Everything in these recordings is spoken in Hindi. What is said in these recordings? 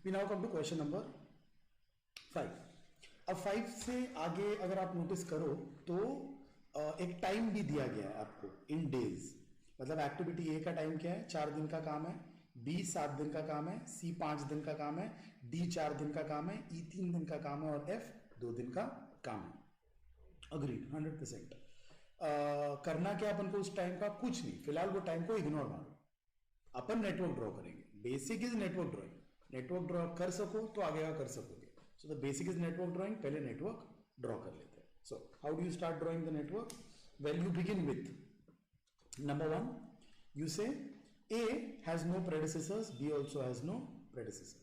We now come to question number 5। अब 5 से आगे अगर आप नोटिस करो तो एक टाइम भी दिया गया है आपको इन डेज। मतलब एक्टिविटी ए का टाइम क्या है, 4 दिन का काम है, बी 7 दिन का काम है, सी 5 दिन का काम है, डी 4 दिन का काम है, ई 3 दिन का काम है और एफ 2 दिन का काम है। अग्रीड 100%। करना क्या अपन को उस टाइम का, कुछ नहीं, फिलहाल वो टाइम को इग्नोर मारो। अपन नेटवर्क ड्रॉ करेंगे। Basic is network drawing. Network draw कर सको तो आगे कर सकोगे। So the basic is network drawing. पहले नेटवर्क ड्रॉ कर लेते हैं। So how do you start drawing the network? Well you begin with number 1, you से A has no predecessors, B also has no predecessor.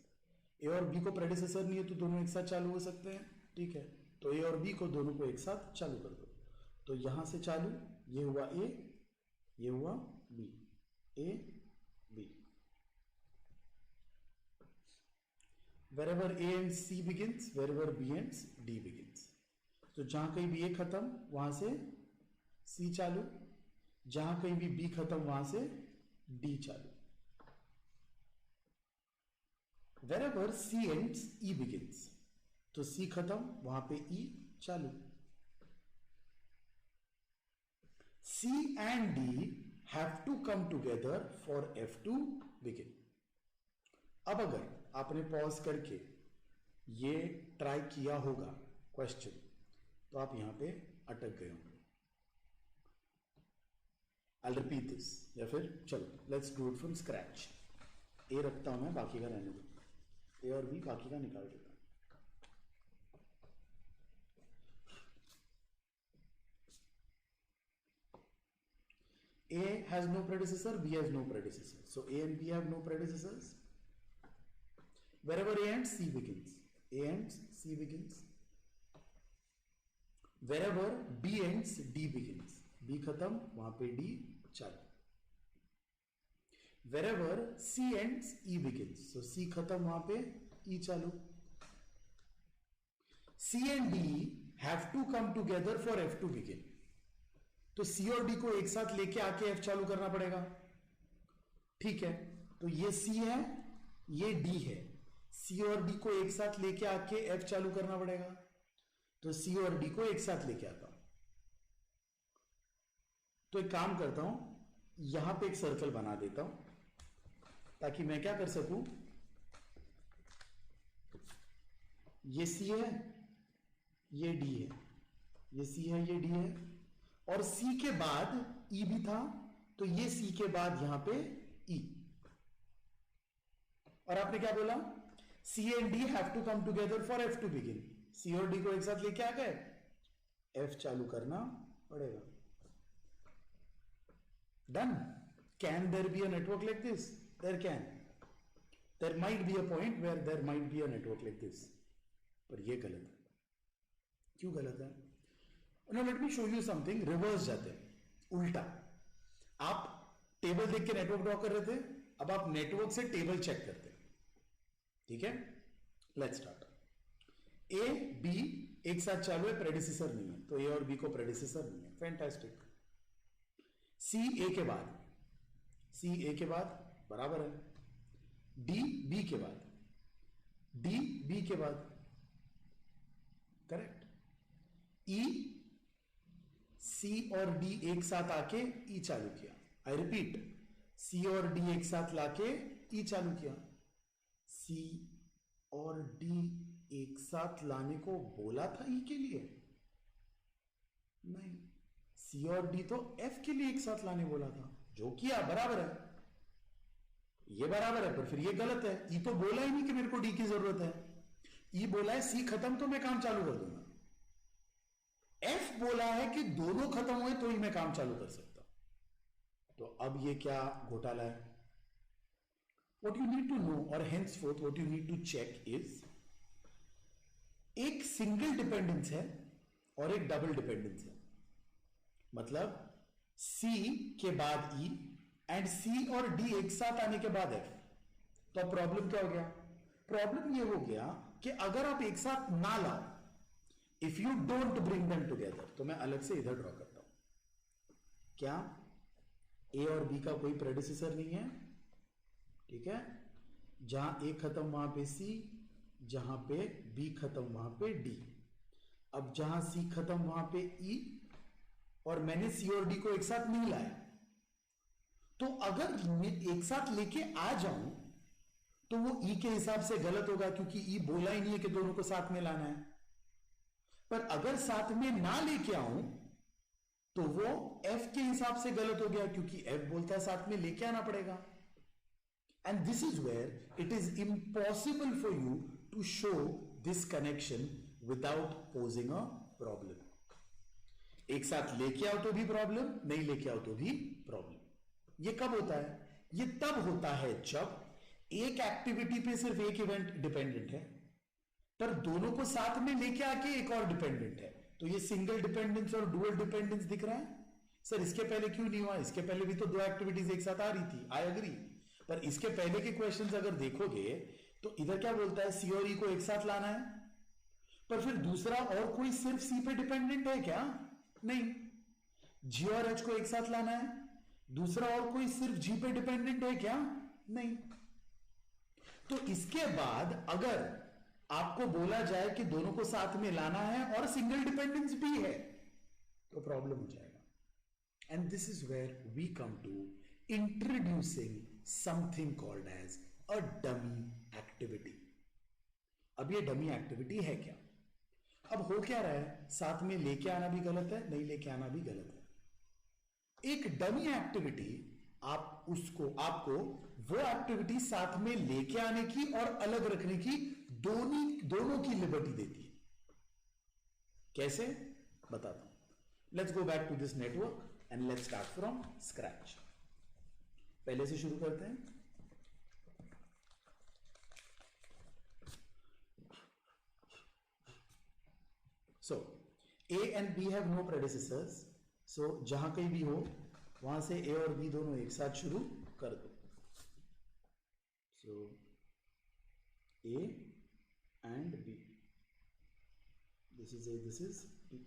A और B को predecessor नहीं है तो दोनों एक साथ चालू हो सकते हैं, ठीक है। तो A और B को दोनों को एक साथ चालू कर दो। तो यहां से चालू, ये हुआ A, ये हुआ B, A B। Wherever A and C begins, wherever B and D begins. तो जहां कहीं भी A खत्म वहां से C चालू, जहां कहीं भी B खत्म वहां से D चालू। Wherever C ends, E begins. तो C खत्म वहां पे E चालू। C and D have to come together for F to begin. अब अगर आपने पॉज करके ये ट्राई किया होगा क्वेश्चन, तो आप यहां पे अटक गए होंगे। I'll repeat this, या फिर चलो let's do it from scratch. A रखता हूं मैं, बाकी का रहने दो। A और B बाकी का निकाल देता हूं। A has no predecessor, B has no predecessor. So A and B have no predecessors. Wherever A and C begins, A and C begins. Wherever B ends, D begins. B खत्म वहां पे D चालू। Wherever C ends, E begins. So C खत्म वहां पे E चालू। C and D have to come together for F to begin. तो C और D को एक साथ लेके आके F चालू करना पड़ेगा, ठीक है। तो ये C है, ये D है। C और D को एक साथ लेके आके F चालू करना पड़ेगा। तो C और D को एक साथ लेके आता हूं। तो एक काम करता हूं, यहां पे एक सर्कल बना देता हूं ताकि मैं क्या कर सकूं, ये C है, ये D है, ये C है, ये D है, और C के बाद E भी था, तो ये C के बाद यहां पे E। और आपने क्या बोला? C and D have to come together for F to begin. C और D को एक साथ लेके आ गए, F चालू करना पड़ेगा। Done. Can there be a network like this? There can. There might be a point where there might be a network like this. पर ये गलत है। क्यों गलत है? Now let me show you something. Reverse जाते हैं, उल्टा। आप टेबल देख के नेटवर्क ड्रॉ कर रहे थे, अब आप नेटवर्क से टेबल चेक करते हैं, ठीक है। Let's start. ए बी एक साथ चालू है, प्रेडिसेसर नहीं है, तो ए और बी को प्रेडिसेसर नहीं है। फैंटास्टिक। सी ए के बाद, सी ए के बाद बराबर है। डी बी के बाद, डी बी के बाद, करेक्ट। ई सी और डी एक साथ आके ई चालू किया। आई रिपीट, सी और डी एक साथ लाके ई चालू किया। सी और डी एक साथ लाने को बोला था ई के लिए? नहीं, सी और डी तो एफ के लिए एक साथ लाने बोला था, जो किया बराबर है। ये बराबर है, पर फिर ये गलत है। ई तो बोला ही नहीं कि मेरे को डी की जरूरत है। ई बोला है सी खत्म तो मैं काम चालू कर दूंगा। एफ बोला है कि दोनों खत्म हुए तो ही मैं काम चालू कर सकता हूं। तो अब ये क्या घोटाला है? What you need to know, or henceforth what you need to check is, एक सिंगल डिपेंडेंस है और एक डबल डिपेंडेंस है। मतलब C के बाद E एंड C और D एक साथ आने के बाद F। तो अब प्रॉब्लम क्या हो गया? प्रॉब्लम ये हो गया कि अगर आप एक साथ ना लाओ, if you don't bring them together, तो मैं अलग से इधर ड्रॉ करता हूं। क्या A और B का कोई प्रेडिसेसर नहीं है? ठीक है, जहां ए खत्म वहां पे सी, जहां पे बी खत्म वहां पे डी। अब जहां सी खत्म वहां पे ई, और मैंने सी और डी को एक साथ नहीं लाया, तो अगर मैं एक साथ लेके आ जाऊं तो वो ई के हिसाब से गलत होगा, क्योंकि ई बोला ही नहीं है कि दोनों को साथ में लाना है। पर अगर साथ में ना लेके आऊं तो वो एफ के हिसाब से गलत हो गया, क्योंकि एफ बोलता है साथ में लेके आना पड़ेगा। And this is where it is impossible for you to show this connection without posing a problem. एक साथ लेके आओ तो भी प्रॉब्लम, नहीं लेके आओ तो भी प्रॉब्लम। ये कब होता है? ये तब होता है जब एक एक्टिविटी पे सिर्फ एक इवेंट डिपेंडेंट है, पर दोनों को साथ में लेके आके एक और डिपेंडेंट है। तो ये सिंगल डिपेंडेंस और डुअल डिपेंडेंस दिख रहा है। सर इसके पहले क्यों नहीं हुआ? इसके पहले भी तो दो एक्टिविटीज एक साथ आ रही थी, आई एग्री। पर इसके पहले के क्वेश्चंस अगर देखोगे तो इधर क्या बोलता है, सी और ई को एक साथ लाना है। पर फिर दूसरा और कोई सिर्फ सी पे डिपेंडेंट है क्या? नहीं। जी और एच को एक साथ लाना है, दूसरा और कोई सिर्फ जी पे डिपेंडेंट है क्या? नहीं। तो इसके बाद अगर आपको बोला जाए कि दोनों को साथ में लाना है और सिंगल डिपेंडेंस भी है, तो प्रॉब्लम हो जाएगा। And this is where we come to introducing something called as a dummy activity. अब ये डमी एक्टिविटी है क्या? अब हो क्या रहा है, साथ में लेके आना भी गलत है, नहीं लेके आना भी गलत है। एक डमी एक्टिविटी आपको वो एक्टिविटी साथ में लेके आने की और अलग रखने की दोनों की लिबर्टी देती है। कैसे? बताता हूं। Let's go back to this network and let's start from scratch. पहले से शुरू करते हैं। So, A and B have no predecessors. So, जहां कहीं भी हो वहां से A और B दोनों एक साथ शुरू कर दो। So, A and B. This is A, this is B.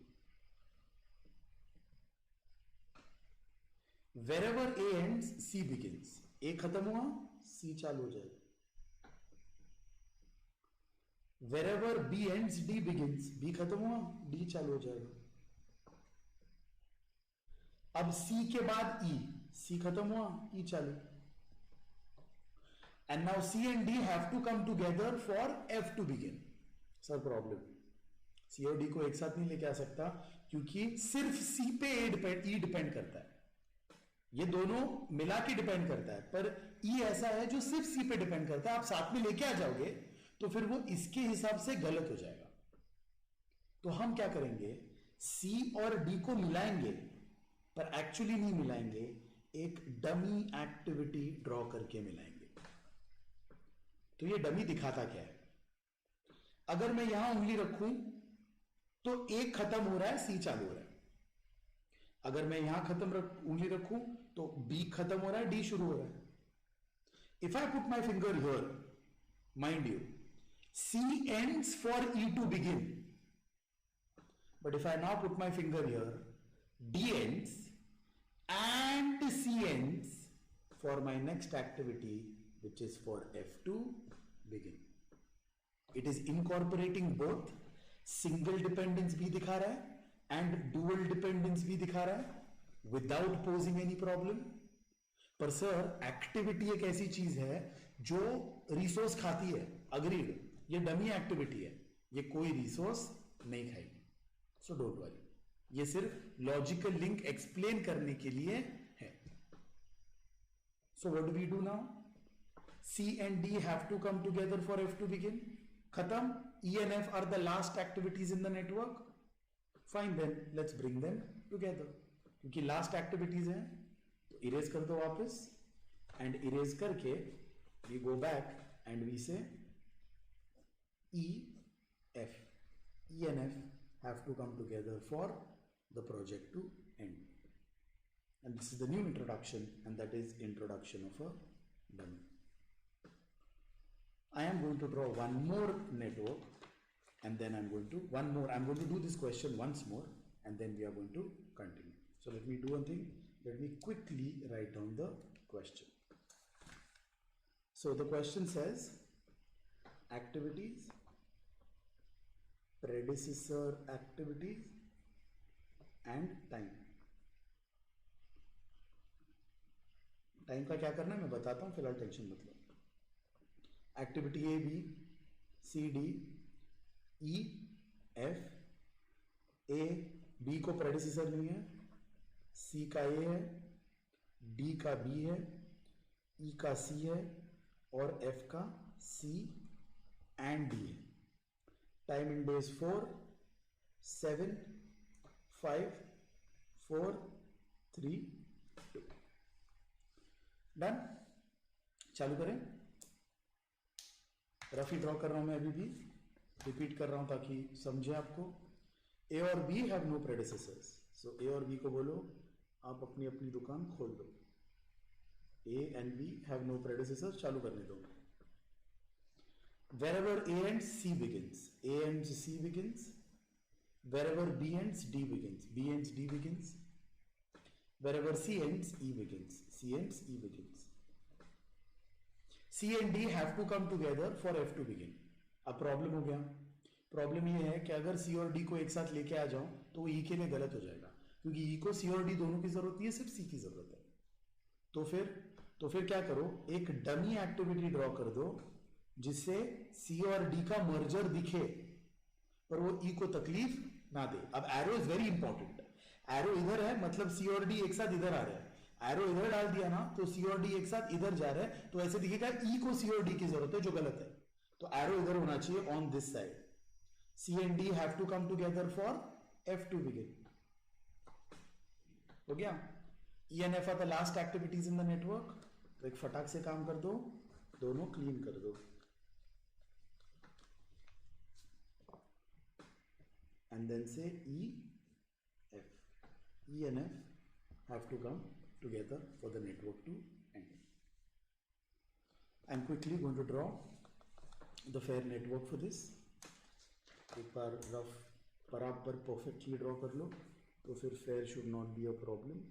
Wherever A ends, C begins. A खत्म हुआ, C चालू हो जाएगा। Wherever B ends, D begins. B खत्म हुआ, D चालू हो जाएगा। अब C के बाद E, C खत्म हुआ, E चालू। And now C and D have to come together for F to begin. Sir problem, C और D को एक साथ नहीं लेके आ सकता, क्योंकि सिर्फ C पे E डिपेंड करता है। ये दोनों मिला के डिपेंड करता है, पर E ऐसा है जो सिर्फ C पे डिपेंड करता है। आप साथ में लेके आ जाओगे तो फिर वो इसके हिसाब से गलत हो जाएगा। तो हम क्या करेंगे, C और D को मिलाएंगे, पर एक्चुअली नहीं मिलाएंगे, एक डमी एक्टिविटी ड्रॉ करके मिलाएंगे। तो ये डमी दिखाता क्या है? अगर मैं यहां उंगली रखूं तो A खत्म हो रहा है, C चालू हो रहा है। अगर मैं यहां उंगली रखूं तो B खत्म हो रहा है, D शुरू हो रहा है। If I put my finger here, mind you, C ends for E to begin. But if I now put my finger here, D ends and C ends for my next activity, which is for F to begin. It is incorporating both. Single dependence भी दिखा रहा है and dual dependence भी दिखा रहा है without posing any problem. पर सर एक्टिविटी एक ऐसी चीज है जो रिसोर्स खाती है, अग्रीड। ये डमी एक्टिविटी है, ये कोई रिसोर्स नहीं खाएगी। सो डोंट वरी, ये सिर्फ लॉजिकल लिंक एक्सप्लेन करने के लिए है। So what do we do now? C and D have to come together for F to begin. खत्म। E and F are the last activities in the network. Fine, then let's bring them together. क्योंकि लास्ट एक्टिविटीज हैं तो इरेज कर दो वापस, एंड इरेज करके we go back and we say E, F. E and F have to come together for the project to end. And this is the new introduction, and that is introduction of a dummy. I am going to draw one more network, and then I'm going to do this question once more, and then we are going to continue. So let me do one thing. Let me quickly write down the question. So the question says activities, predecessor activities and time. Time का क्या करना है मैं बताता हूं, फिलहाल टेंशन मत लो. Activity A B C D E F. A B को प्रेडिसेसर नहीं है, सी का ए है, डी का बी है, ई का सी है और एफ का सी एंड डी है. Time in days 4 7 5 4 3 2. डन. चालू करें. रफ ही ड्रॉ कर रहा हूं मैं, अभी भी रिपीट कर रहा हूं ताकि समझे आपको. ए और बी हैव नो प्रेडिसेसर्स, सो ए और बी को बोलो आप अपनी अपनी दुकान खोल दो. A and B have no predecessors. चालू करने दो. wherever A ends C begins, A ends C begins. Wherever B ends D begins, B ends D begins. Wherever C ends E begins, C ends E begins. C and D have to come together for F to begin. अब प्रॉब्लम हो गया. प्रॉब्लम ये है कि अगर C और D को एक साथ लेके आ जाऊं तो E के लिए गलत हो जाएगा, क्योंकि E को C और D दोनों की जरूरत नहीं है, सिर्फ C की जरूरत है. तो फिर क्या करो, एक डमी एक्टिविटी ड्रॉ कर दो जिससे C और D का मर्जर दिखे पर वो E को तकलीफ ना दे. अब arrow is very important. Arrow इधर है मतलब C और D एक साथ इधर आ रहे हैं. एरो इधर डाल दिया ना तो C और D एक साथ इधर जा रहे हैं, तो ऐसे दिखेगा E को C और D की जरूरत है, जो गलत है. तो एरो इधर होना चाहिए on this side. C and D have to come together for F to begin. हो गया. E and F are the last activities in the network. तो एक फटाक से काम कर दो, दोनों क्लीन कर दो. And then say E, F. E and F have to come together for the network to end. I'm quickly going to draw the fair network for this. एक बार रफ बराबर परफेक्टली ड्रॉ कर लो तो फिर fair should not be a problem.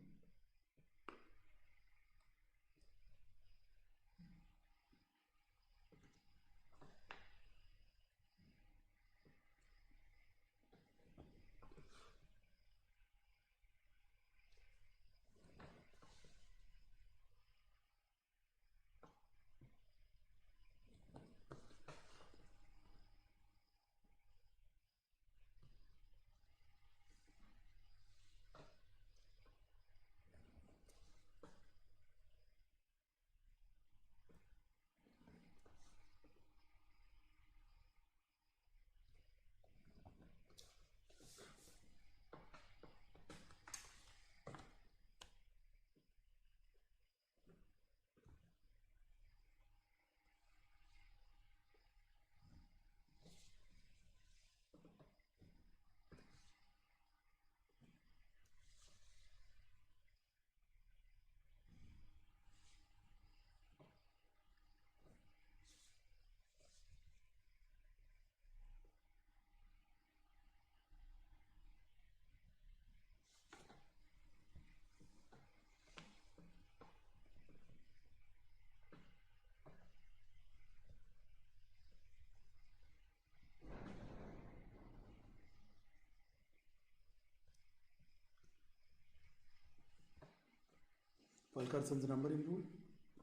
Fulkerson's numbering rule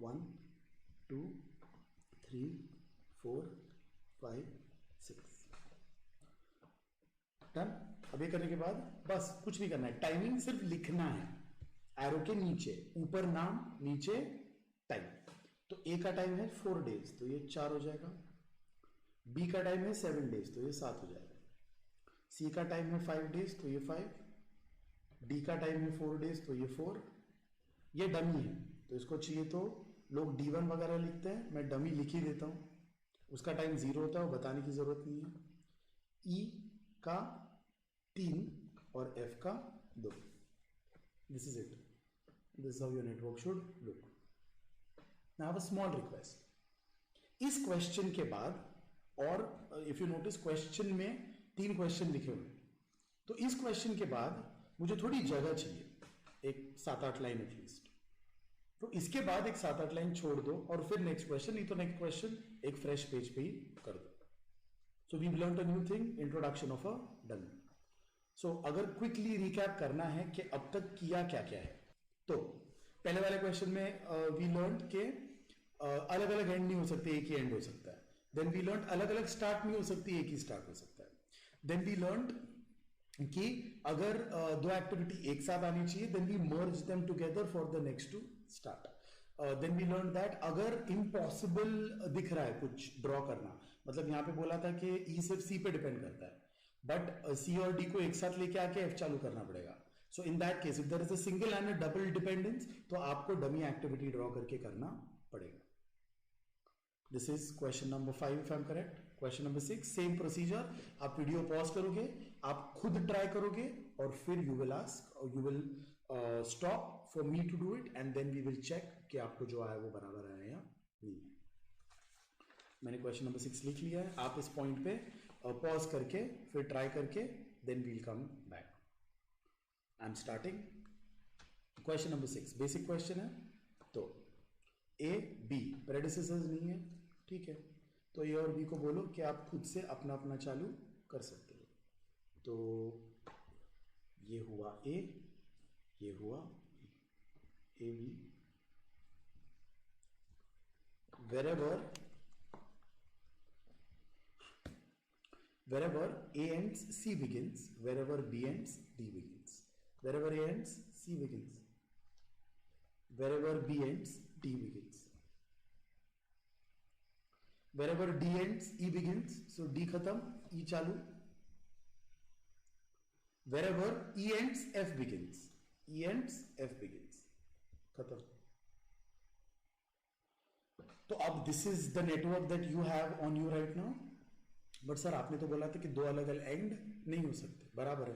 1 2 3 4 5 6. Done. अब ये करने के बाद बस कुछ नहीं करना है, टाइमिंग सिर्फ लिखना है. एरो के नीचे, ऊपर नाम नीचे टाइम. तो ए का टाइम है 4 days तो ये 4 हो जाएगा. बी का टाइम है 7 days तो ये 7 हो जाएगा. सी का टाइम है 5 days तो ये 5. डी का टाइम है 4 days तो ये 4. ये डमी है तो इसको चाहिए तो लोग D1 वगैरह लिखते हैं, मैं डमी लिख ही देता हूं. उसका टाइम 0 होता है, वो बताने की जरूरत नहीं है. E का 3 और F का 2. This is it. This is how your network should look. Now I have a small request. इस क्वेश्चन के बाद, और इफ यू नोटिस क्वेश्चन में 3 क्वेश्चन लिखे हुए, तो इस क्वेश्चन के बाद मुझे थोड़ी जगह चाहिए, एक 7-8 लाइन एटलीस्ट. तो इसके बाद एक 7-8 लाइन छोड़ दो और फिर नेक्स्ट क्वेश्चन, नहीं तो नेक्स्ट क्वेश्चन एक फ्रेश पेज पे ही कर दो. So we learn a new thing, introduction of a dummy. So अगर क्विकली रिकैप करना है कि अब तक किया क्या क्या है, तो पहले वाले क्वेश्चन में वी लर्न के अलग अलग एंड नहीं हो सकते, एक ही एंड हो सकता है. देन वी लर्न अलग अलग स्टार्ट नहीं हो सकती, एक ही स्टार्ट हो सकता है. देन वी लर्न कि अगर दो एक्टिविटी एक साथ आनी चाहिए, then we merge them together for the next to start. Then we learn that अगर इम्पॉसिबल दिख रहा है कुछ ड्रॉ करना, मतलब यहां पे बोला था कि ई सिर्फ सी पे डिपेंड करता है, बट सी और डी को एक साथ लेके आके एफ चालू करना पड़ेगा. So in that case if there is a single and a double dependence, तो आपको डमी एक्टिविटी ड्रॉ करके करना पड़ेगा. This is question number 5 if I am correct. Question number 6 same procedure, आप वीडियो पॉज करोगे, आप खुद ट्राई करोगे और फिर यू विल आस्क और you will stop for me to do it and then we will check कि आपको जो आया वो बराबर आया या नहीं. मैंने क्वेश्चन नंबर 6 लिख लिया है. आप इस पॉइंट पे पॉज करके फिर ट्राई करके then we'll come back. I am starting question number 6. Basic question है, तो ए बी प्रेडिसेसर्स नहीं है, ठीक है, तो ए और बी को बोलो कि आप खुद से अपना अपना चालू कर सकते हो. तो ये हुआ ए, ये हुआ A B. wherever A ends, C begins. Wherever B ends, D begins. Wherever A ends, C begins. Wherever B ends, D begins. Wherever D ends, E begins. So D khatam, E chalu. Wherever E ends, F begins. E ends, F begins. Khatam. तो अब this is the network that you have on you right now. But sir आपने तो बोला था कि दो अलग अलग एंड नहीं हो सकते. बराबर है,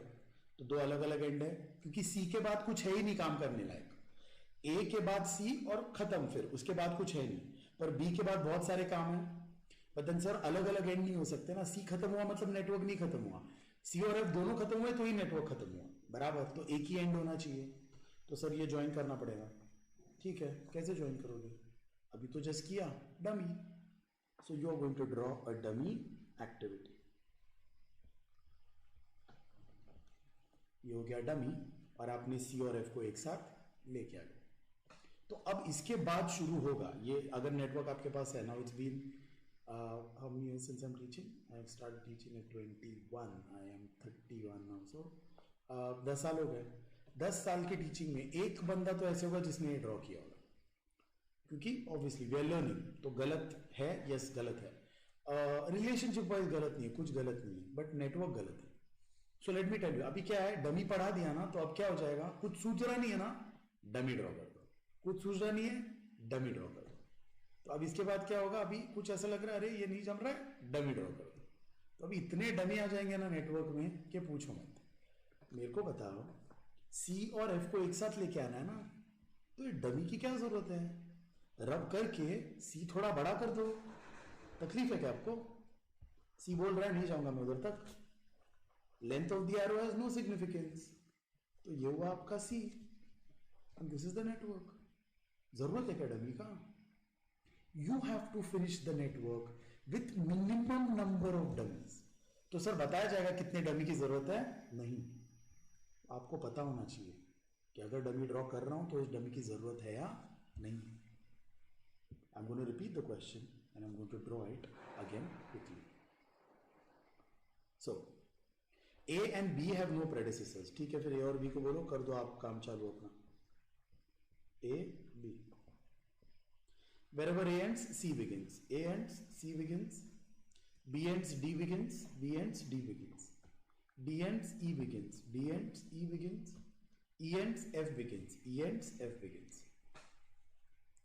तो दो अलग अलग एंड है क्योंकि सी के बाद कुछ है ही नहीं काम करने लायक. ए के बाद सी और खत्म, फिर उसके बाद कुछ है नहीं. पर बी के बाद बहुत सारे काम है. बट सर अलग अलग एंड नहीं हो सकते ना. सी खत्म हुआ मतलब नेटवर्क नहीं खत्म हुआ. सी और एफ दोनों खत्म हुए तो ही नेटवर्क खत्म हुआ. बराबर, तो एक ही एंड होना चाहिए. तो सर ये ज्वाइन करना पड़ेगा. ठीक है, कैसे ज्वाइन करोगे? अभी तो जस्ट किया dummy. So you are going to draw a dummy activity. ये हो गया डमी और आपने सी और एफ को एक साथ लेके आ गए. तो अब इसके बाद शुरू होगा ये. अगर नेटवर्क आपके पास है, now it's been how many years since I am teaching. I have started teaching at 21. I am 31 now. So 10 साल हो गए. 10 साल के टीचिंग में एक बंदा तो ऐसे होगा जिसने ये ड्रॉ किया होगा, क्योंकि ऑब्वियसली वी आर लर्निंग. तो गलत है, यस गलत है. रिलेशनशिप वाइज गलत नहीं है, कुछ गलत नहीं है, बट नेटवर्क गलत है. So let me tell you, अभी क्या है, डमी पढ़ा दिया ना, तो अब क्या हो जाएगा, कुछ सूझ रहा नहीं है ना, डमी ड्रॉ कर दो. कुछ सूझ रहा नहीं है, डमी ड्रॉ कर दो. तो अब इसके बाद क्या होगा, अभी कुछ ऐसा लग रहा है अरे ये नहीं जम रहा है, डमी ड्रॉ कर दो. तो अभी इतने डमी आ जाएंगे ना नेटवर्क में कि पूछो मत. मेरे को बताओ, सी और एफ को एक साथ लेके आना है ना, तो ये डमी की क्या जरूरत है? रब करके सी थोड़ा बड़ा कर दो. तकलीफ है क्या आपको? सी बोल रहा है नहीं जाऊंगा मैं उधर तक. Length of the arrow has no significance. तो ये हुआ आपका C and this is the network. जरूरत है क्या डमी का? You have to finish the network with minimum number of dummies. तो सर बताया जाएगा कितने डमी की जरूरत है? नहीं, आपको पता होना चाहिए कि अगर डमी ड्रॉ कर रहा हूं तो इस डमी की जरूरत है या नहीं. I'm going to repeat the question and I'm going to draw it again quickly. So, A and B have no predecessors. ठीक है, फिर A और B को बोलो कर दो आप काम चालू अपना. A, B. Wherever A ends, C begins. A ends, C begins. B ends, D begins. B ends, D begins. D ends, E begins. D ends, E begins. E ends, F begins. E ends, F begins.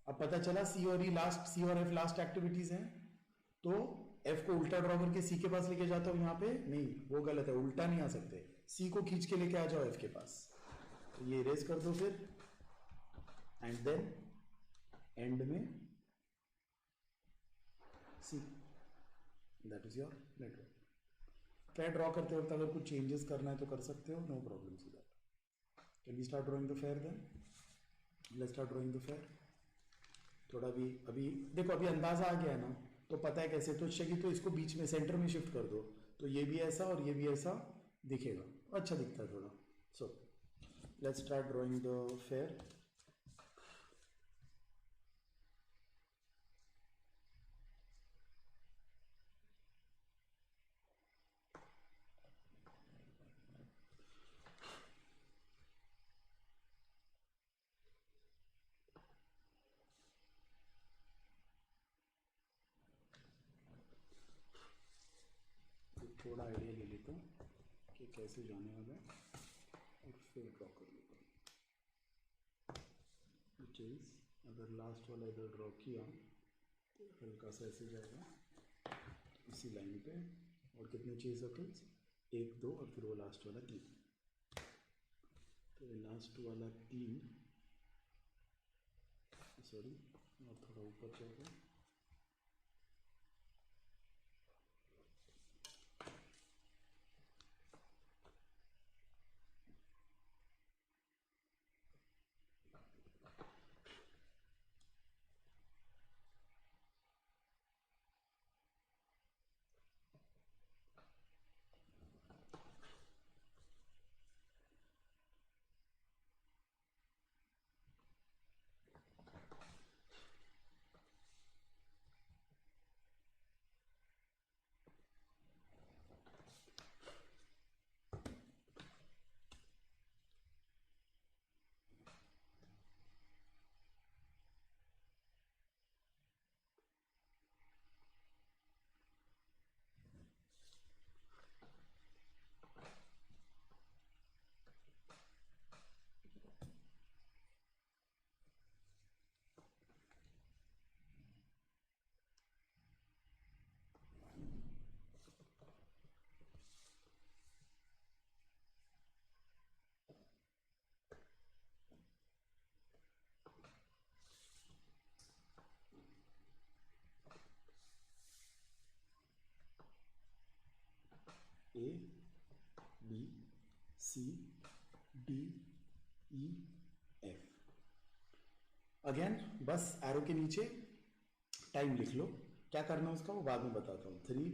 अब पता चला सी और ई लास्ट, सी और एफ लास्ट एक्टिविटीज हैं, तो एफ को उल्टा ड्रॉ करके सी के पास लेके जाता हूं. यहां पे नहीं, वो गलत है, उल्टा नहीं आ सकते. सी को खींच के लेके आ जाओ एफ के पास. तो ये इरेज कर दो फिर, एंड देन एंड में C. That is your network. क्या ड्रॉ करते वक्त अगर कुछ चेंजेस करना है तो कर सकते हो, no problem. Can we start drawing the fair then? Let's start drawing the fair. थोड़ा भी अभी देखो, अभी अंदाजा आ गया है ना, तो पता है कैसे, तो चाहिए तो इसको बीच में सेंटर में शिफ्ट कर दो, तो ये भी ऐसा और ये भी ऐसा दिखेगा, अच्छा दिखता है थोड़ा. So let's start drawing the fair. थोड़ा आइडिया ले लेता हूँ कि कैसे जाने वाला है और फिर ड्रॉ कर लेता हूँ. विच इज, अगर लास्ट वाला इधर ड्रॉ किया तो हल्का सा ऐसे जाएगा इसी लाइन पे, और कितने चाहिए सर्कल्स, 1 2 और फिर वो लास्ट वाला 3. तो ये लास्ट वाला 3, सॉरी, और थोड़ा ऊपर जाएगा. A B C D E F. Again बस एरो के नीचे टाइम लिख लो, क्या करना है उसका वो बाद में बताता हूँ. 3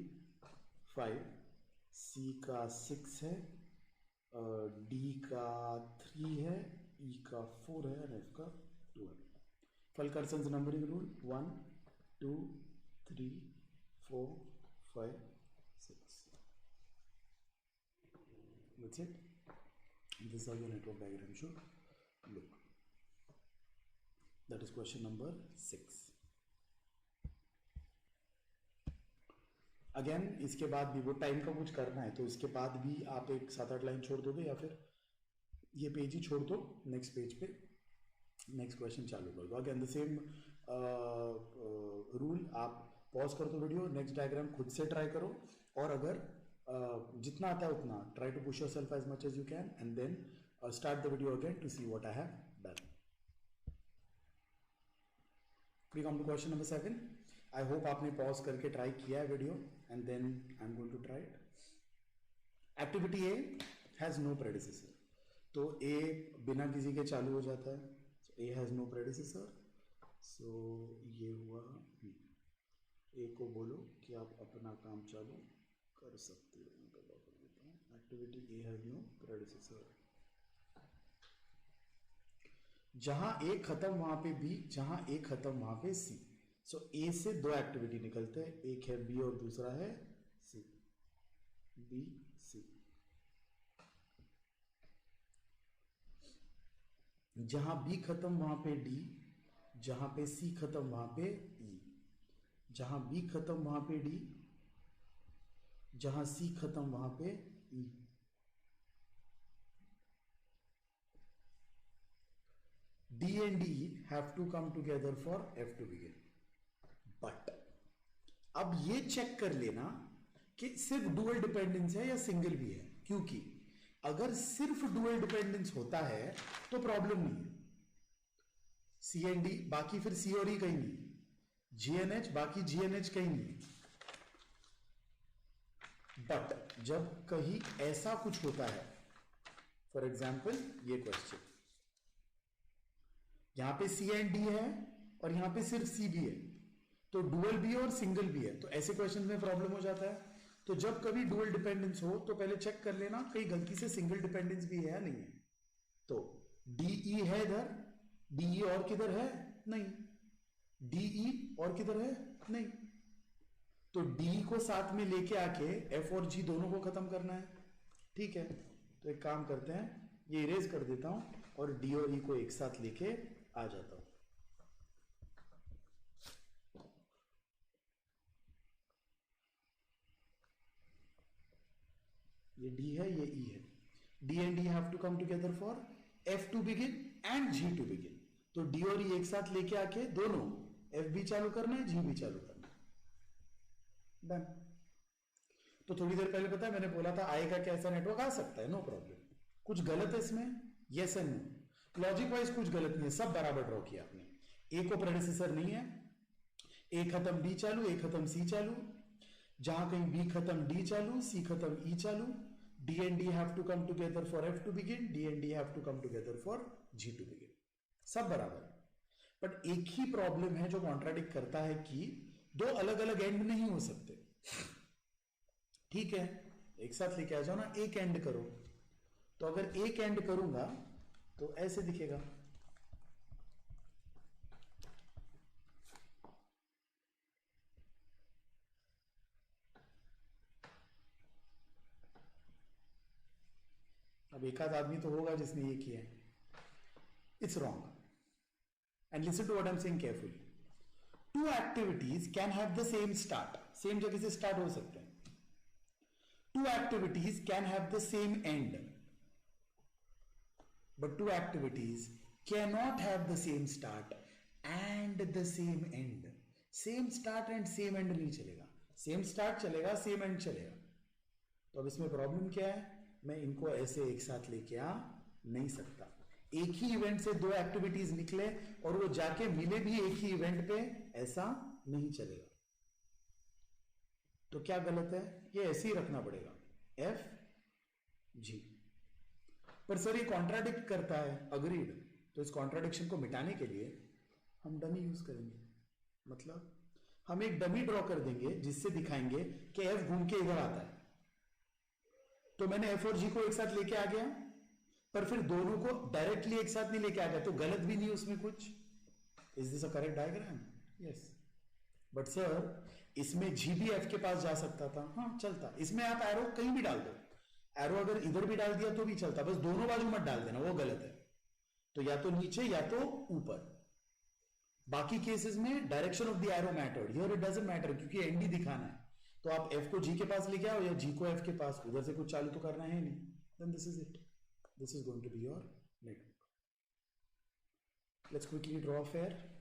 5, C का 6 है, D का 3 है, E का 4 है और F का 2 है. फलकर्सन्स numbering rule 1 2 3 4 5 6. That's it. This is how your network diagram should look. That is question number 6. Again इसके बाद भी वो टाइम का कुछ करना है, तो इसके बाद भी आप एक 7-8 लाइन छोड़ दोगे या फिर ये पेज ही छोड़ दो, नेक्स्ट पेज पे नेक्स्ट क्वेश्चन चालू कर दो. अगेन द सेम रूल, आप पॉज कर दो वीडियो, नेक्स्ट डायग्राम खुद से ट्राई करो, और अगर जितना आता है उतना try to push yourself as much as you can, and then start the video again to see what I have done. We come to question number 7. I hope आपने पॉज करके ट्राई किया है video, and then I am going to try it. Activity A has no predecessor, तो ए बिना किसी के चालू हो जाता है. A has no predecessor, so ये हुआ. ए को बोलो कि आप अपना काम चालू कर सकते हो. मैं कर देता हूँ. Activity A has no predecessor. जहां ए खत्म वहां पे बी, जहां ए खत्म वहां पे सी. सो ए से 2 एक्टिविटी निकलते हैं, एक है बी और दूसरा है सी. B C. जहां बी खत्म वहां पे डी, जहां पे सी खत्म वहां पे ई. जहां बी खत्म वहां पे डी, जहां सी खत्म वहां पे ई. D and E have to come together for F to begin. But अब ये चेक कर लेना कि सिर्फ डुअल डिपेंडेंस है या सिंगल भी है, क्योंकि अगर सिर्फ डुअल डिपेंडेंस होता है तो प्रॉब्लम नहीं है. सी एंड डी, बाकी फिर सी और ई कहीं नहीं, GNH बाकी GNH कहीं नहीं. बट जब कहीं ऐसा कुछ होता है, फॉर एग्जाम्पल ये क्वेश्चन, यहां पे सी एंड डी है और यहां पे सिर्फ सी भी है, तो डुअल भी है और सिंगल भी है, तो ऐसे क्वेश्चन में प्रॉब्लम हो जाता है। तो जब कभी डुअल डिपेंडेंस हो तो पहले चेक कर लेना कहीं गलती से सिंगल डिपेंडेंस भी है या नहीं है। तो डीई है इधर, डीई और किधर है, नहीं, डीई और किधर है, नहीं, तो डी को साथ में लेके आके एफ और जी दोनों को खत्म करना है। ठीक है, तो एक काम करते हैं, ये इरेज कर देता हूं और डी और ई को एक साथ लेके आ जाता हूं। ये डी है, ये ई है, D and D have to come together for F to begin and G to begin. तो डी और ई एक साथ लेके आके दोनों एफ भी चालू करना है, जी भी चालू करना है, डन। तो थोड़ी देर पहले पता है मैंने बोला था आएगा कैसा नेटवर्क, आ सकता है, नो प्रॉब्लम। कुछ गलत है इसमें, yes and no, logic wise कुछ गलत नहीं है, सब बराबर ड्रॉ किया आपने। ए को प्रेडिसेसर नहीं है, ए खत्म डी चालू, ए खत्म सी चालू, जहां कहीं बी खत्म डी चालू, सी खत्म ई चालू, D and D have to come together for F to begin, D and D have to come together for G to begin, सब बराबर। बट एक ही प्रॉब्लम है जो कॉन्ट्राडिक्ट करता है कि दो अलग अलग एंड नहीं हो सकते। ठीक है, एक साथ लेके आ जाओ ना, एक एंड करो, तो अगर एक एंड करूंगा तो ऐसे दिखेगा, अब एक आध आदमी तो होगा जिसने ये किया है, it's wrong. And listen to what I am saying carefully, two activities can have the same start, same जगह से स्टार्ट हो सकते हैं, two activities can have the same end, but two activities cannot have the same start and the same end. same start and same end नहीं चलेगा, same start चलेगा, same end चलेगा। तो अब इसमें प्रॉब्लम क्या है, मैं इनको ऐसे एक साथ लेके आ नहीं सकता। एक ही इवेंट से दो एक्टिविटीज निकले और वो जाके मिले भी एक ही इवेंट पे, ऐसा नहीं चलेगा। तो क्या गलत है, ये ऐसे ही रखना पड़ेगा, एफ जी। पर सर ये कॉन्ट्राडिक्ट करता है, अग्रीड। तो इस कॉन्ट्राडिक्शन को मिटाने के लिए हम डमी यूज करेंगे, मतलब हम एक डमी ड्रॉ कर देंगे जिससे दिखाएंगे कि एफ घूम के इधर आता है। तो मैंने एफ और जी को एक साथ लेके आ गया, पर फिर दोनों को डायरेक्टली एक साथ नहीं लेके आ गया, तो गलत भी नहीं उसमें कुछ। Is this a correct diagram? Yes. But sir इसमें जी भी एफ के पास जा सकता था, हाँ चलता। इसमें आप एरो कहीं भी डाल दो, एरो अगर इधर भी डाल दिया तो भी चलता, बस दोनों बाजू मत डाल देना, वो गलत है। तो या तो नीचे या तो ऊपर। बाकी केसेस में direction of the arrow mattered, here it doesn't matter क्योंकि एंड दिखाना है। तो आप एफ को जी के पास लेके आओ या जी को एफ के पास, उधर से कुछ चालू तो करना है नहीं। Then this is it, this is going to be your network. Let's quickly draw fair.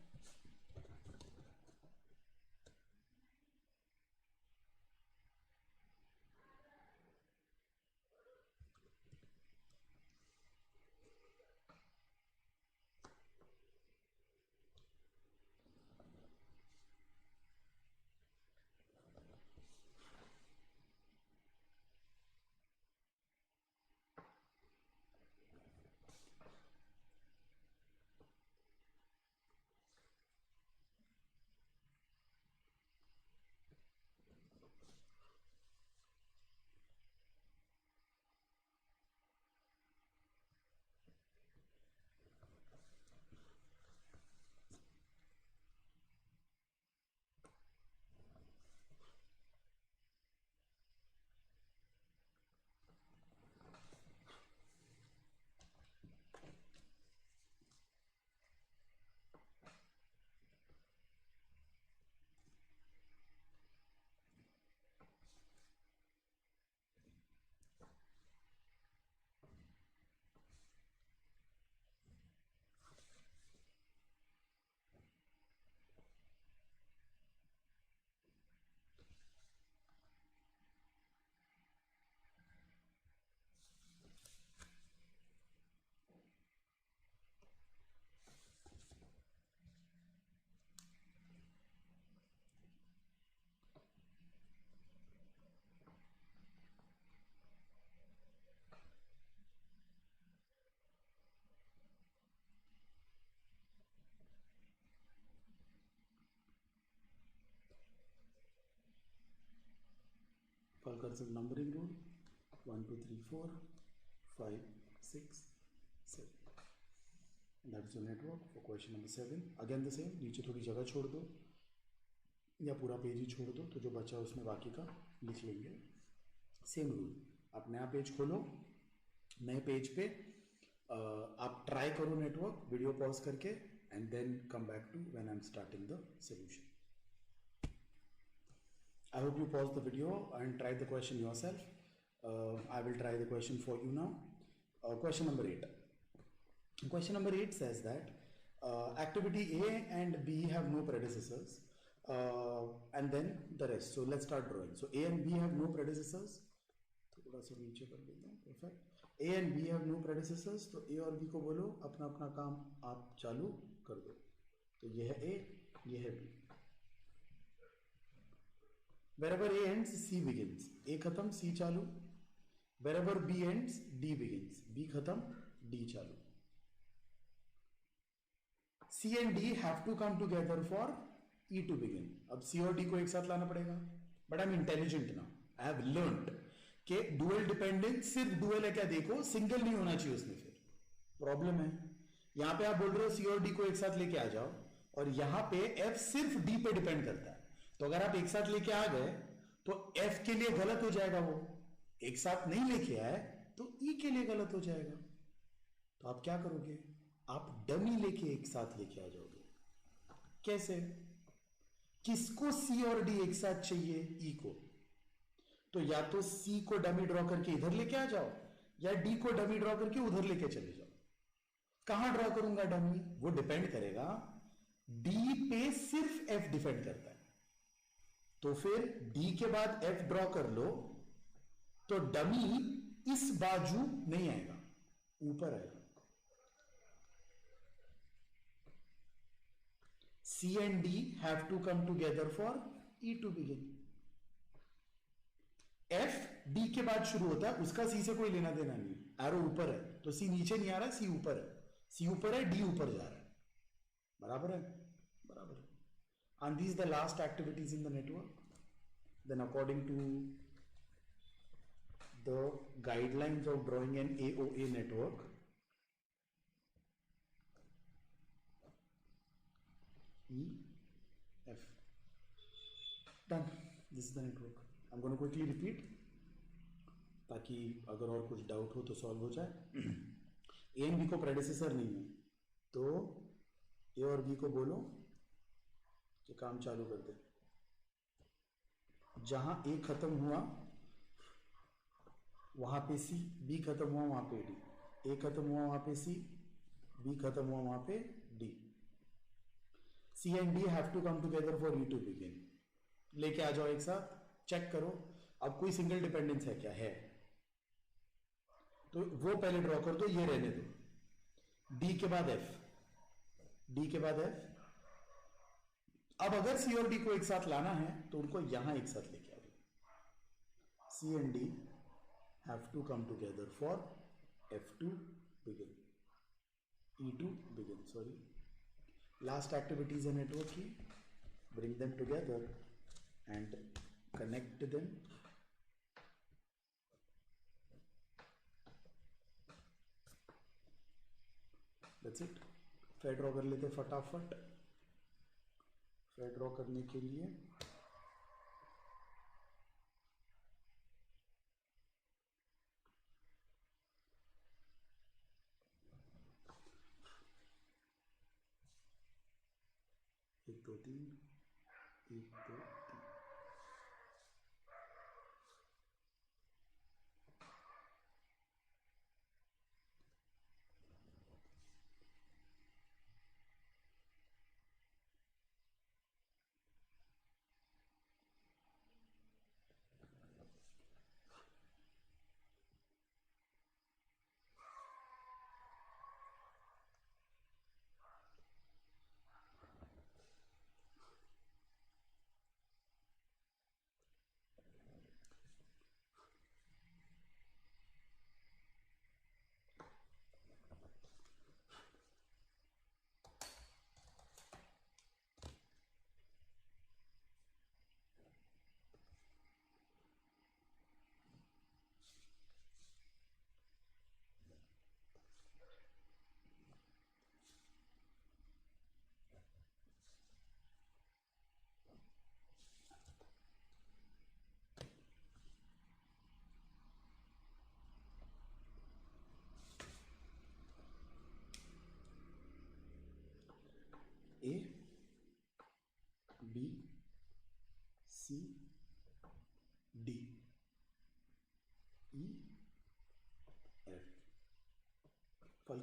call cursive numbering rule 1 2 3 4 5 6 7 that is your network for question number 7 again the same नीचे थोड़ी जगह छोड़ दो या पूरा पेज ही छोड़ दो तो जो बचा उसमें बाकी का लिख लेंगे सेम रूल आप नया पेज खोलो नए पेज पे आप ट्राई करो नेटवर्क वीडियो पॉज करके and then come back to when I am starting the solution I hope you pause the video and try the question yourself. I will try the question for you now. Question number 8. Question number 8 says that activity A and B have no predecessors and then the rest. So let's start drawing. So A and B have no predecessors. थोड़ा सा नीचे कर देता हूँ. Perfect. A and B have no predecessors. तो A और B को बोलो अपना अपना काम आप चालू कर दो. तो ये है A, ये है B. Wherever A ends, C begins. A खत्म, C चालू. Wherever B ends, D begins. B खत्म, D चालू. C and D have to come together for E to begin. अब C और D को एक साथ लाना पड़ेगा. But I'm intelligent now. I have learned कि dual dependence सिर्फ dual है क्या देखो, single नहीं होना चाहिए उसमें फिर. Problem है. यहाँ पे आप बोल रहे हो C और D को एक साथ लेके आ जाओ और यहाँ पे F सिर्फ D पे डिपेंड करता है. तो अगर आप एक साथ लेके आ गए तो F के लिए गलत हो जाएगा वो एक साथ नहीं लेके आए तो E के लिए गलत हो जाएगा तो आप क्या करोगे आप डमी लेके एक साथ लेके आ जाओगे कैसे किसको C और D एक साथ चाहिए E को तो या तो C को डमी ड्रॉ करके इधर लेके आ जाओ या D को डमी ड्रॉ करके उधर लेके चले जाओ कहां ड्रॉ करूंगा डमी वो डिपेंड करेगा D पे सिर्फ F डिपेंड करता है तो फिर D के बाद F ड्रॉ कर लो तो डमी इस बाजू नहीं आएगा ऊपर आएगा C and D have to come together for E to begin. F D के बाद शुरू होता है उसका C से कोई लेना देना नहीं एरो ऊपर है तो C नीचे नहीं आ रहा C ऊपर है C ऊपर है D ऊपर जा रहा है बराबर है बराबर है and these the last activities in the network then according to the guidelines of drawing an AOA network E F done this is the network I'm going to quickly repeat ताकि अगर और कुछ डाउट हो तो सॉल्व हो जाए A and B को प्रेडिसेसर नहीं है तो A और B को बोलो कि काम चालू कर दे जहां A खत्म हुआ वहां पे C B खत्म हुआ वहां पे D A खत्म हुआ वहां पे C B खत्म हुआ वहां पे D C and D have to come together for E to begin लेके आ जाओ एक साथ चेक करो अब कोई सिंगल डिपेंडेंस है क्या है तो वो पहले ड्रॉ कर दो ये रहने दो D के बाद F D के बाद F अब अगर C और D को एक साथ लाना है तो उनको यहां एक साथ लेके आ जाओ C and D have to come together for F to begin E to begin sorry last activities है network की bring them together and connect them that's it fair draw कर लेते फटाफट फेयर ड्रॉ करने के लिए एक दो तीन एक दो तीन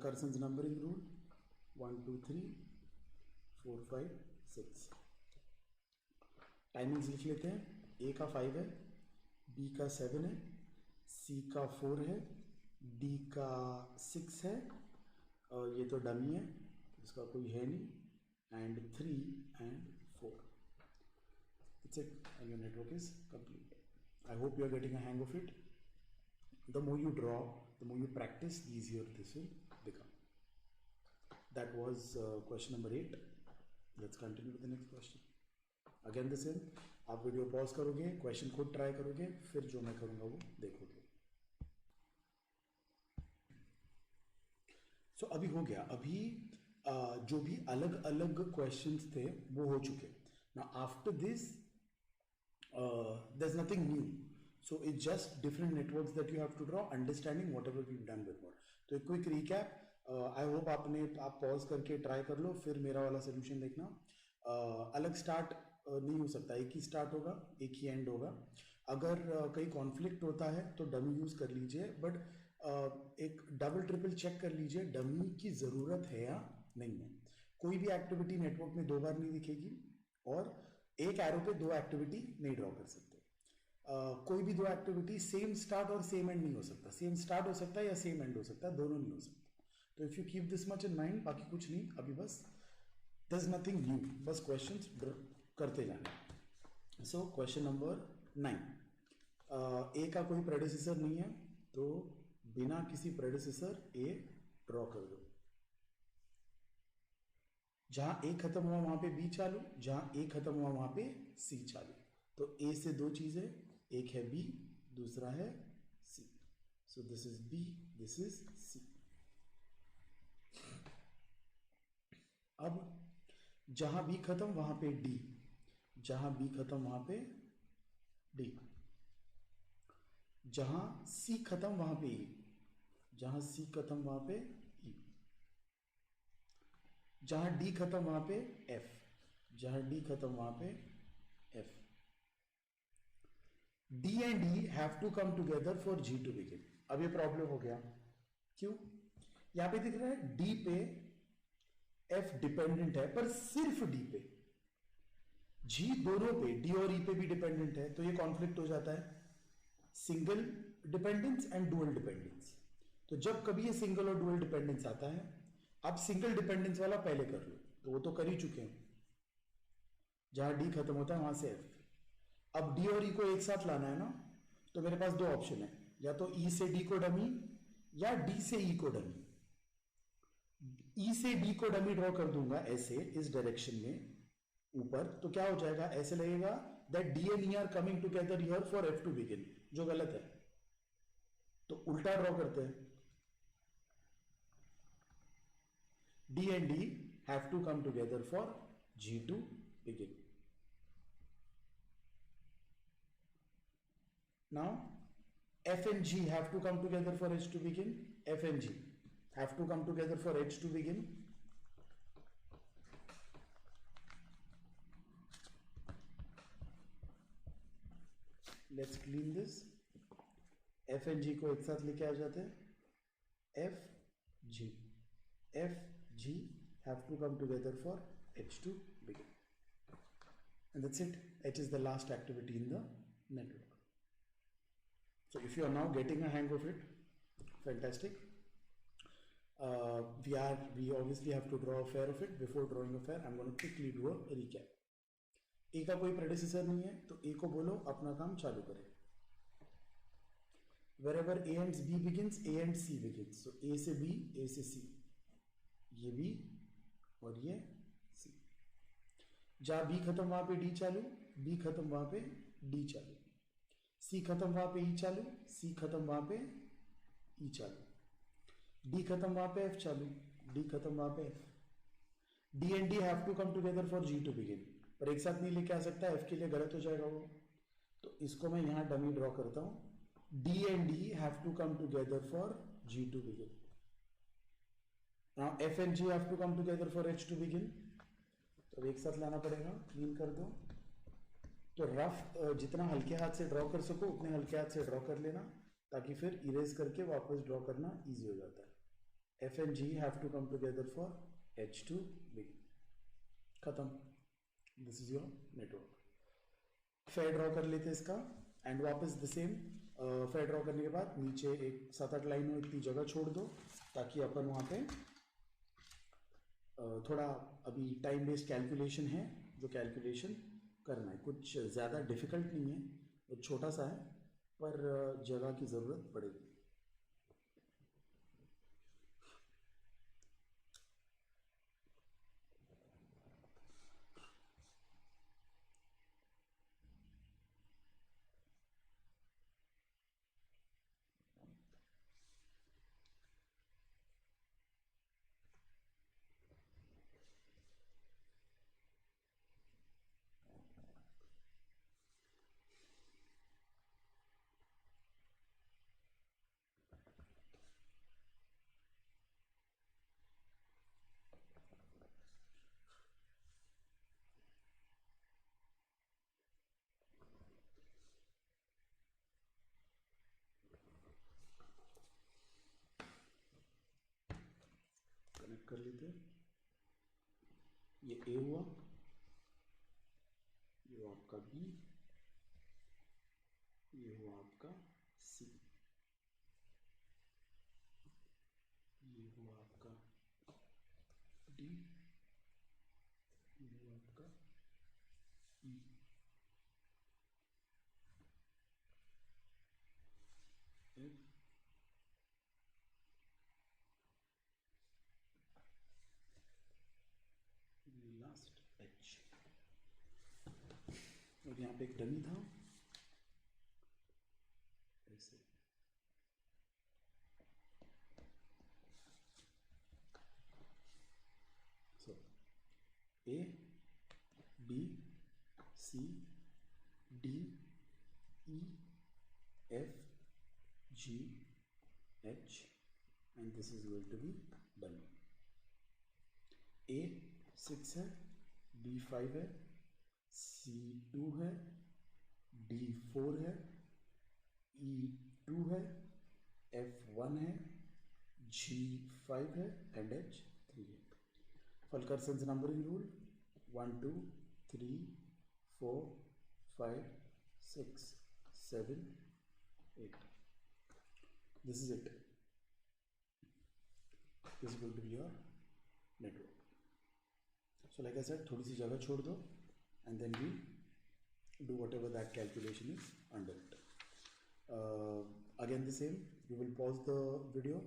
Carson's numbering rule, 1 2 3 4 5 6. टाइमिंग्स लिख लेते हैं. ए का 5 है, बी का 7 है, सी का 4 है, डी का 6 है, और ये तो डमी है, इसका कोई है नहीं, and 3 and 4. That's it, and your network is complete. I hope you are getting a hang of it. The more you draw, the more you practice, the easier this will become. That was question number 8. Let's continue with the next question. Again the same. आप वीडियो पॉज करोगे, क्वेश्चन खुद ट्राई करोगे, फिर जो मैं करूँगा वो देखोगे. So अभी हो गया. अभी जो भी अलग अलग क्वेश्चंस थे वो हो चुके. Now after this there's nothing new. So it's just different networks that you have to draw, understanding whatever we've done before. तो एक क्विक रिकैप. आई होप आप पॉज करके ट्राई कर लो, फिर मेरा वाला सोल्यूशन देखना. अलग स्टार्ट नहीं हो सकता, एक ही स्टार्ट होगा, एक ही एंड होगा. अगर कहीं कॉन्फ्लिक्ट होता है तो डमी यूज कर लीजिए, बट एक डबल ट्रिपल चेक कर लीजिए डमी की जरूरत है या नहीं है. कोई भी एक्टिविटी नेटवर्क में 2 बार नहीं दिखेगी, और एक एरो पे 2 एक्टिविटी नहीं ड्रॉ कर सकते. कोई भी 2 एक्टिविटी सेम स्टार्ट और सेम एंड नहीं हो सकता. सेम स्टार्ट हो सकता है या सेम एंड हो सकता है, दोनों नहीं हो सकता. तो if you keep this much in mind, बाकी कुछ नहीं. अभी बस there's nothing new, बस क्वेश्चंस करते जाना. So question number 9. ए का कोई प्रेडिसेसर नहीं है, तो बिना किसी प्रेडिसेसर ए ड्रॉ कर दो. जहां ए खत्म हुआ वहां पे बी चालू, जहां ए खत्म हुआ वहां पे सी चालू. तो ए से 2 चीजें, एक है बी, दूसरा है C. So this is B, this is C. अब जहां बी खत्म वहां पे डी, जहां बी खत्म वहां पे डी, जहां सी खत्म वहां पे ई, जहां सी खत्म वहां पे ई, जहां डी खत्म वहां पे एफ, जहां डी खत्म वहां पे F. D and E have to come together for G to begin. अब ये प्रॉब्लम हो गया. क्यों? यहां पे दिख रहा है डी पे एफ डिपेंडेंट है, पर सिर्फ डी पे. जी दोनों पे, डी और ई पे भी डिपेंडेंट है, तो ये कॉन्फ्लिक्ट हो जाता है. Single dependence and dual dependence. तो जब कभी ये सिंगल और डुअल डिपेंडेंस आता है, अब सिंगल डिपेंडेंस वाला पहले कर लो, तो वो तो कर ही चुके हैं. जहां डी खत्म होता है वहां से एफ. अब डी और ई को एक साथ लाना है ना, तो मेरे पास 2 ऑप्शन है, या तो ई से डी को डमी या डी से ई को डमी. ई से डी को डमी ड्रॉ कर दूंगा ऐसे, इस डायरेक्शन में ऊपर, तो क्या हो जाएगा, ऐसे लगेगा that D and E are coming together here for F to begin, जो गलत है. तो उल्टा ड्रॉ करते हैं. D and D have to come together for G to begin. Now F and G have to come together for H to begin. F and G have to come together for H to begin. Let's clean this. F and G को एक साथ लेके आ जाते हैं. F G, F G have to come together for H to begin. And that's it. H is the last activity in the network. So if you are now getting a hang of it, fantastic. We obviously have to draw a fair of it. Before drawing a fair, I'm going to quickly do a recap. A का कोई प्रेडिसेसर नहीं है, तो A को बोलो अपना काम चालू करे. Wherever A and B begins, A and C begins. So A से B, A से C, ये B और ये C. जहाँ B खत्म वहां पे D चालू, B खत्म वहां पे D चालू, C खत्म वहां पे E चालू, C खत्म वहां पे E चालू, डी खत्म वहां पे एफ चालू, डी खत्म वहां पे F. D and D have to come together for G to begin, पर एक साथ नहीं लेके आ सकता, एफ के लिए गलत हो जाएगा वो. तो इसको मैं यहां डमी ड्रॉ करता हूं. D and D have to come together for G to begin. Now F and G have to come together for H to begin. तो एक साथ लाना पड़ेगा. क्लीन कर दो. तो रफ जितना हल्के हाथ से ड्रॉ कर सको उतने हल्के हाथ से ड्रॉ कर लेना, ताकि फिर इरेज करके वापस ड्रॉ करना इजी हो जाता है. F and G have to come together for H to begin. खत्म. This is your network. Fair draw कर लेते हैं इसका एंड वापस द सेम. फेयर ड्रॉ करने के बाद नीचे एक 7-8 लाइन हो इतनी जगह छोड़ दो ताकि अपन वहाँ पे थोड़ा अभी टाइम बेस्ड कैलकुलेशन है जो कैलकुलेशन करना है. कुछ ज़्यादा डिफिकल्ट नहीं है, एक छोटा सा है पर जगह की ज़रूरत पड़ेगी. कनेक्ट कर लेते हैं. ये ए हुआ, ये हुआ आपका बी, ये हुआ आपका सी, ये हुआ आपका डी, ये हुआ आपका ई. F, last H. और यहाँ पे एक डमी था ऐसे. So A B C D E F G H and this is going to be dummy. A 6 है, बी 5 है, सी 2 है, डी 4 है, ई 2 है, एफ 1 है, जी 5 है एंड एच 3 है. फुलकर्सन्स numbering rule 1 2 3 4 5 6 7 8. This is it. This is going to be your network. So like I said, थोड़ी सी जगह छोड़ दो and then we do whatever that calculation is under it. Again the same, you will pause the video,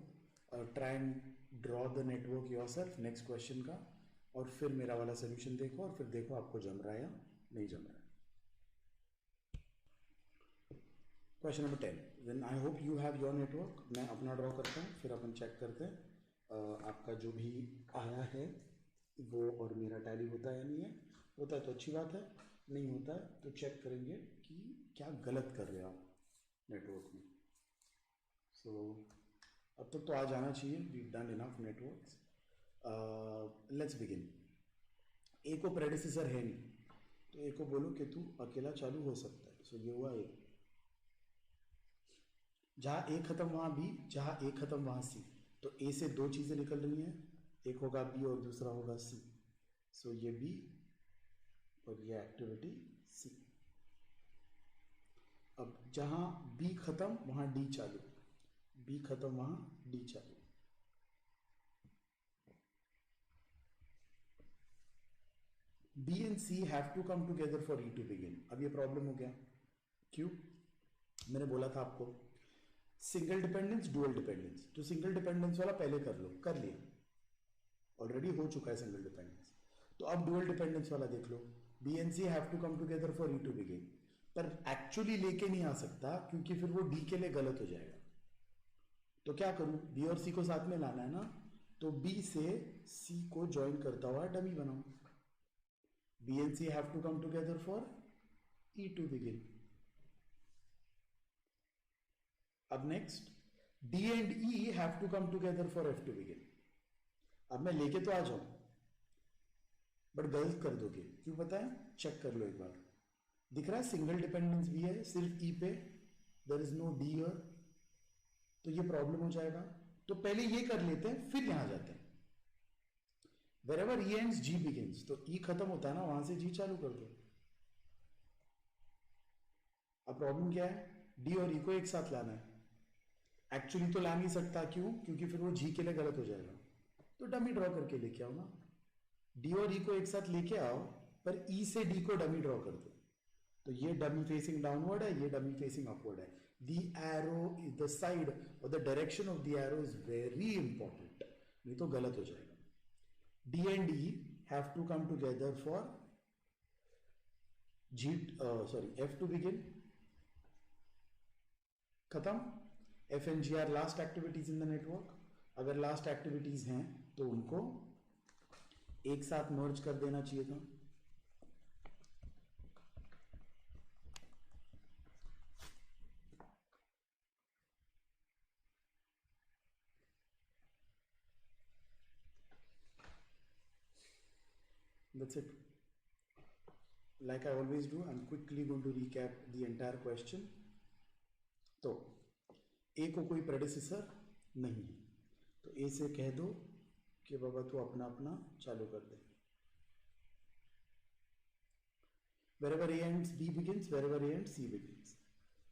try and draw the network yourself next question का, और फिर मेरा वाला solution देखो और फिर देखो आपको जम रहा है या नहीं जम रहा है. Question number 10. Then I hope you have your network. मैं अपना ड्रॉ करता हूँ, फिर अपन चेक करते हैं आपका जो भी आया है वो और मेरा टैली होता है या नहीं है. होता है तो अच्छी बात है, नहीं होता है तो चेक करेंगे कि क्या गलत कर रहे हो आप नेटवर्क में. सो अब तक तो आ जाना चाहिए. We done enough networks. Let's begin. A को प्रेडिसेसर है नहीं तो ए को बोलो कि तू अकेला चालू हो सकता है. सो ये हुआ ए. जहाँ ए खत्म वहाँ बी, जहाँ ए खत्म वहाँ सी. तो ए से दो चीज़ें निकल रही हैं, एक होगा बी और दूसरा होगा सी. सो ये बी और ये एक्टिविटी सी. अब जहाँ बी खत्म वहाँ डी चालू, बी खत्म वहाँ डी चालू. B and C have to come together for E to begin. अब ये प्रॉब्लम हो गया. क्यों? मैंने बोला था आपको सिंगल डिपेंडेंस डुअल डिपेंडेंस. तो सिंगल डिपेंडेंस वाला पहले कर लो, कर लिया, ऑलरेडी हो चुका है सिंगल डिपेंडेंस. तो अब डुअल डिपेंडेंस वाला देख लो. B and C have to come together for E to begin. पर एक्चुअली लेके नहीं आ सकता क्योंकि फिर वो डी के लिए गलत हो जाएगा. तो क्या करूं, बी और सी को साथ में लाना है ना, तो बी से सी को ज्वाइन करता हुआ डमी बनाऊं. B and C have to come together for E to begin. अब next D and E have to come together for F to begin. अब मैं लेके तो आ जाऊं बट गलत कर दोगे. क्यों पता है? चेक कर लो एक बार. दिख रहा है सिंगल डिपेंडेंस भी है सिर्फ ई पे, there is no D here. तो ये प्रॉब्लम हो जाएगा. तो पहले ये कर लेते हैं, फिर यहां जाते हैं. Wherever E ends, G begins. तो E खत्म होता है ना, वहां से G चालू कर दो. अब प्रॉब्लम क्या है? D और E को एक साथ लाना है. एक्चुअली तो ला नहीं सकता, क्यों? क्योंकि फिर वो G के लिए गलत हो जाएगा. तो डमी ड्रॉ करके लेके आओ ना. D और E को एक साथ लेके आओ, पर E से D को डमी ड्रॉ कर दो. तो ये डमी फेसिंग डाउनवर्ड है, ये डमी फेसिंग अपवर्ड है. The arrow is the side और the direction of the arrow is very important, नहीं तो गलत हो जाएगा. D and E have to come together for F to begin. खत्म. F and G are last activities in the network. अगर last activities हैं तो उनको एक साथ merge कर देना चाहिए था. That's it. Like I always do, I'm quickly going to recap the entire question. तो A को कोई predecessor नहीं है, तो A से कह दो कि बाबा तू अपना अपना चालू कर दे. Wherever A ends, B begins. Wherever A ends, C begins.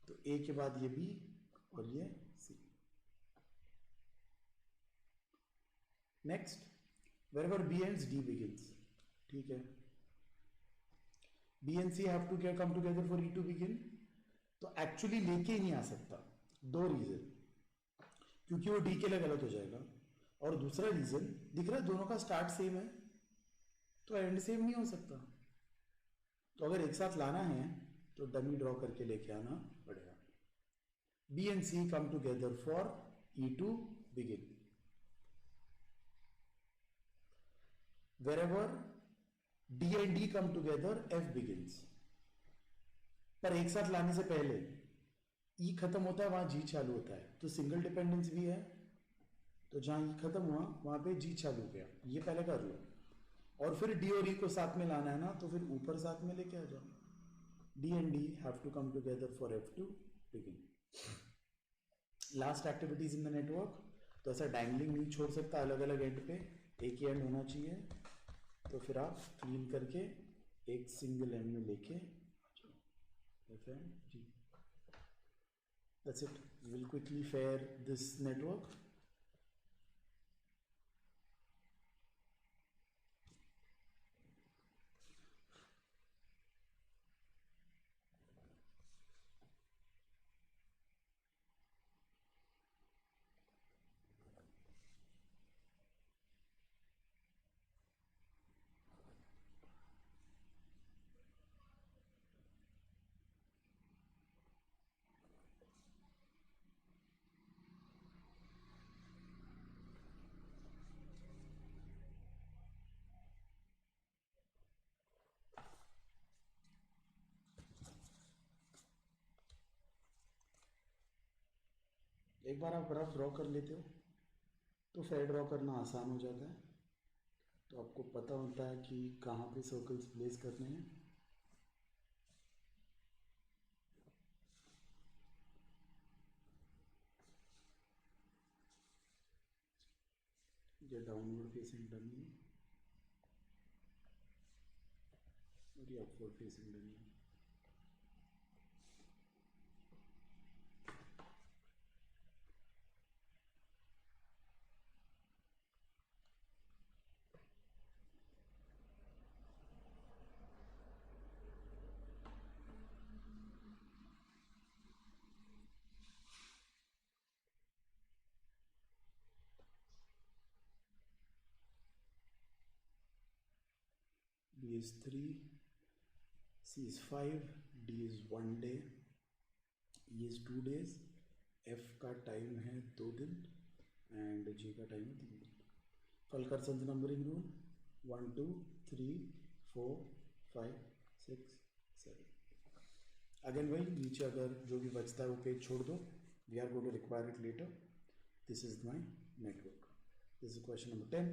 तो A के बाद ये B और ये C. Next, wherever B ends, D begins. ठीक है. B and C have to come together for E to begin. तो एक्चुअली लेके ही नहीं आ सकता. दो रीजन, क्योंकि वो D के लिए गलत हो जाएगा, और दूसरा रीजन दिख रहा है दोनों का स्टार्ट सेम है, तो एंड सेम नहीं हो सकता. तो अगर एक साथ लाना है तो डमी ड्रॉ करके लेके आना पड़ेगा. B and C come together for E to begin. Wherever D and D come together, F begins. पर एक साथ लाने से पहले E खत्म होता है, वहां G चालू होता है, तो सिंगल डिपेंडेंस भी है, तो जहां E खत्म हुआ वहां पे G चालू हो गया. ये पहले कर लो, और फिर D और E को साथ में लाना है ना, तो फिर ऊपर साथ में लेके आ जाओ. D and D have to come together for F to begin. Last activities in the network. तो ऐसा डैंगलिंग नहीं छोड़ सकता, अलग अलग एंड पे एक ही एंड होना चाहिए. तो फिर आप क्लीन करके एक सिंगल एंड में लेके F and G. That's it. We will quickly fare this network. एक बार आप रफ ड्रॉ कर लेते हो तो फेयर ड्रॉ करना आसान हो जाता है. तो आपको पता होता है कि कहाँ पे सर्कल्स प्लेस करने हैं. ये डाउनवर्ड फेसिंग डमी है और ये अपवर्ड फेसिंग डमी है. B is 3, C is 5, D is 1 day, E is 2 days, F का टाइम है 2 दिन एंड G का टाइम है 3 दिन. फलकरसन्स नंबरिंग रूल 1 2 3 4 5 6 7. अगेन वही, नीचे अगर जो भी बचता है वो पेज छोड़ दो. We are going to require it later. This is my network. This is question number 10.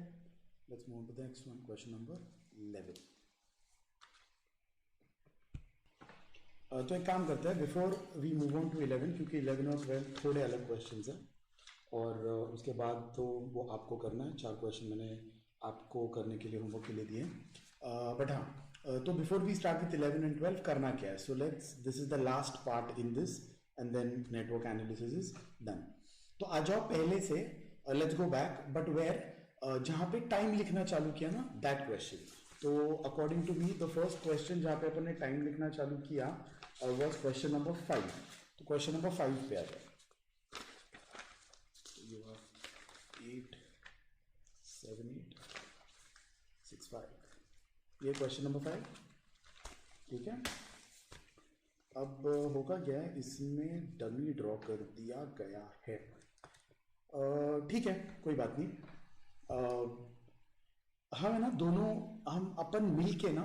Let's move to the next one, question number 11. तो एक काम करते हैं before we move on to 11, क्योंकि 11 और 12 थोड़े अलग क्वेश्चंस हैं. और उसके बाद तो वो आपको करना है। 4 क्वेश्चन मैंने आपको करने के लिए होमवर्क के लिए दिए। बट हाँ, तो before we start with 11 and 12 करना क्या है? So let's, this is the last part in this and then network analysis is done. तो आ जाओ पहले से, let's go back, but where जहाँ पे टाइम लिखना चालू किया ना, दैट क्वेश्चन। तो according to me the first question जहाँ पे अपन ने टाइम लिखना चालू किया वाज क्वेश्चन नंबर 5। तो क्वेश्चन नंबर 5 पे आ जाए। You have 8, 7, 8, 6, 5, ये क्वेश्चन नंबर 5, ठीक है। अब होगा क्या है, इसमें डमी ड्रॉ कर दिया गया है, ठीक है, कोई बात नहीं। हम है ना, दोनों हम अपन मिल के ना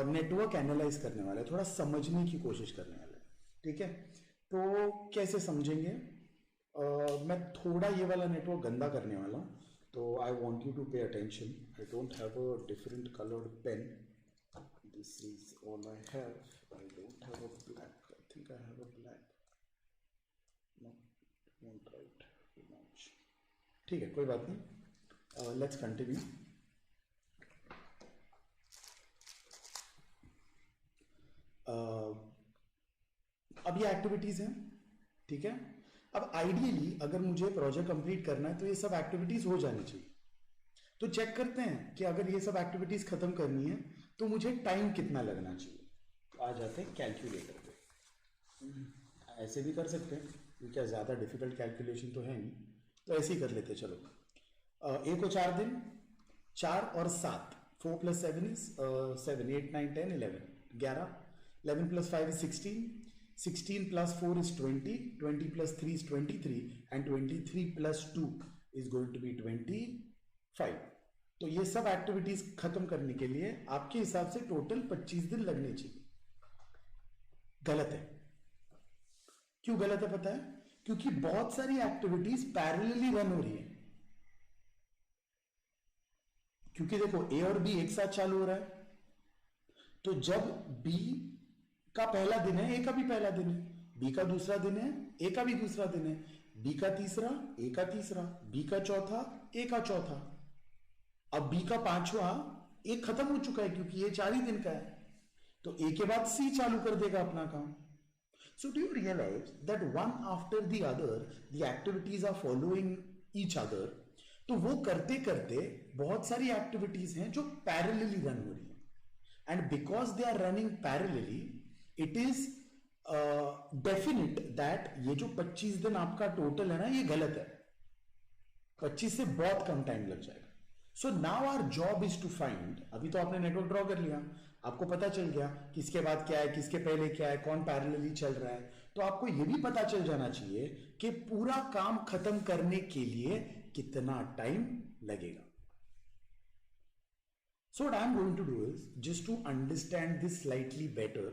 नेटवर्क एनालाइज करने वाले हैं, थोड़ा समझने की कोशिश करने वाले हैं, ठीक है। तो कैसे समझेंगे? मैं थोड़ा ये वाला नेटवर्क गंदा करने वाला हूँ, तो I want you to pay attention. I don't have a different coloured pen, this is all I have. I don't have a black, I think I have a black, no won't write much, ठीक है, कोई बात नहीं। Let's continue. अब ये एक्टिविटीज हैं, ठीक है। अब आइडियली अगर मुझे प्रोजेक्ट कंप्लीट करना है तो ये सब एक्टिविटीज हो जानी चाहिए। तो चेक करते हैं कि अगर ये सब एक्टिविटीज खत्म करनी है तो मुझे टाइम कितना लगना चाहिए। तो आ जाते हैं कैलकुलेटर पे। ऐसे भी कर सकते हैं, क्योंकि क्या ज़्यादा डिफिकल्ट कैलकुलेशन तो है नहीं, तो ऐसे ही कर लेते हैं। चलो, ए को 4 दिन, 4 और 7, 4 + 7 is 7, 8, 9, 10, 11, 11, 11 + 5 is 16, 16 + 4 is 20, 20 + 3 is 23, and 23 + 2 is going to be 25। तो ये सब एक्टिविटीज खत्म करने के लिए आपके हिसाब से टोटल 25 दिन लगने चाहिए। गलत है। क्यों गलत है पता है? क्योंकि बहुत सारी एक्टिविटीज पैरेलली रन हो रही है। क्योंकि देखो, ए और बी एक साथ चालू हो रहा है, तो जब बी का पहला दिन है, ए का भी पहला दिन है, बी का दूसरा दिन है, ए का भी दूसरा दिन है, बी का तीसरा, ए का तीसरा, बी का चौथा, ए का चौथा। अब बी का पांचवा, ए खत्म हो चुका है क्योंकि ये 4 ही दिन का है, तो ए के बाद सी चालू कर देगा अपना काम। So do you realize that one after the other the activities are following each other? तो वो करते करते बहुत सारी एक्टिविटीज हैं जो पैरेलली रन हो रही है, and because they are running parallelly it is definite that ये जो 25 दिन आपका टोटल है ना, ये गलत है। 25 से बहुत कम टाइम लग जाएगा। So now our job is to find, अभी तो आपने नेटवर्क ड्रॉ कर लिया, आपको पता चल गया किसके बाद क्या है, किसके पहले क्या है, कौन पैरेलली चल रहा है। तो आपको यह भी पता चल जाना चाहिए कि पूरा काम खत्म करने के लिए कितना टाइम लगेगा। So what I am going to do is, just to understand this slightly better,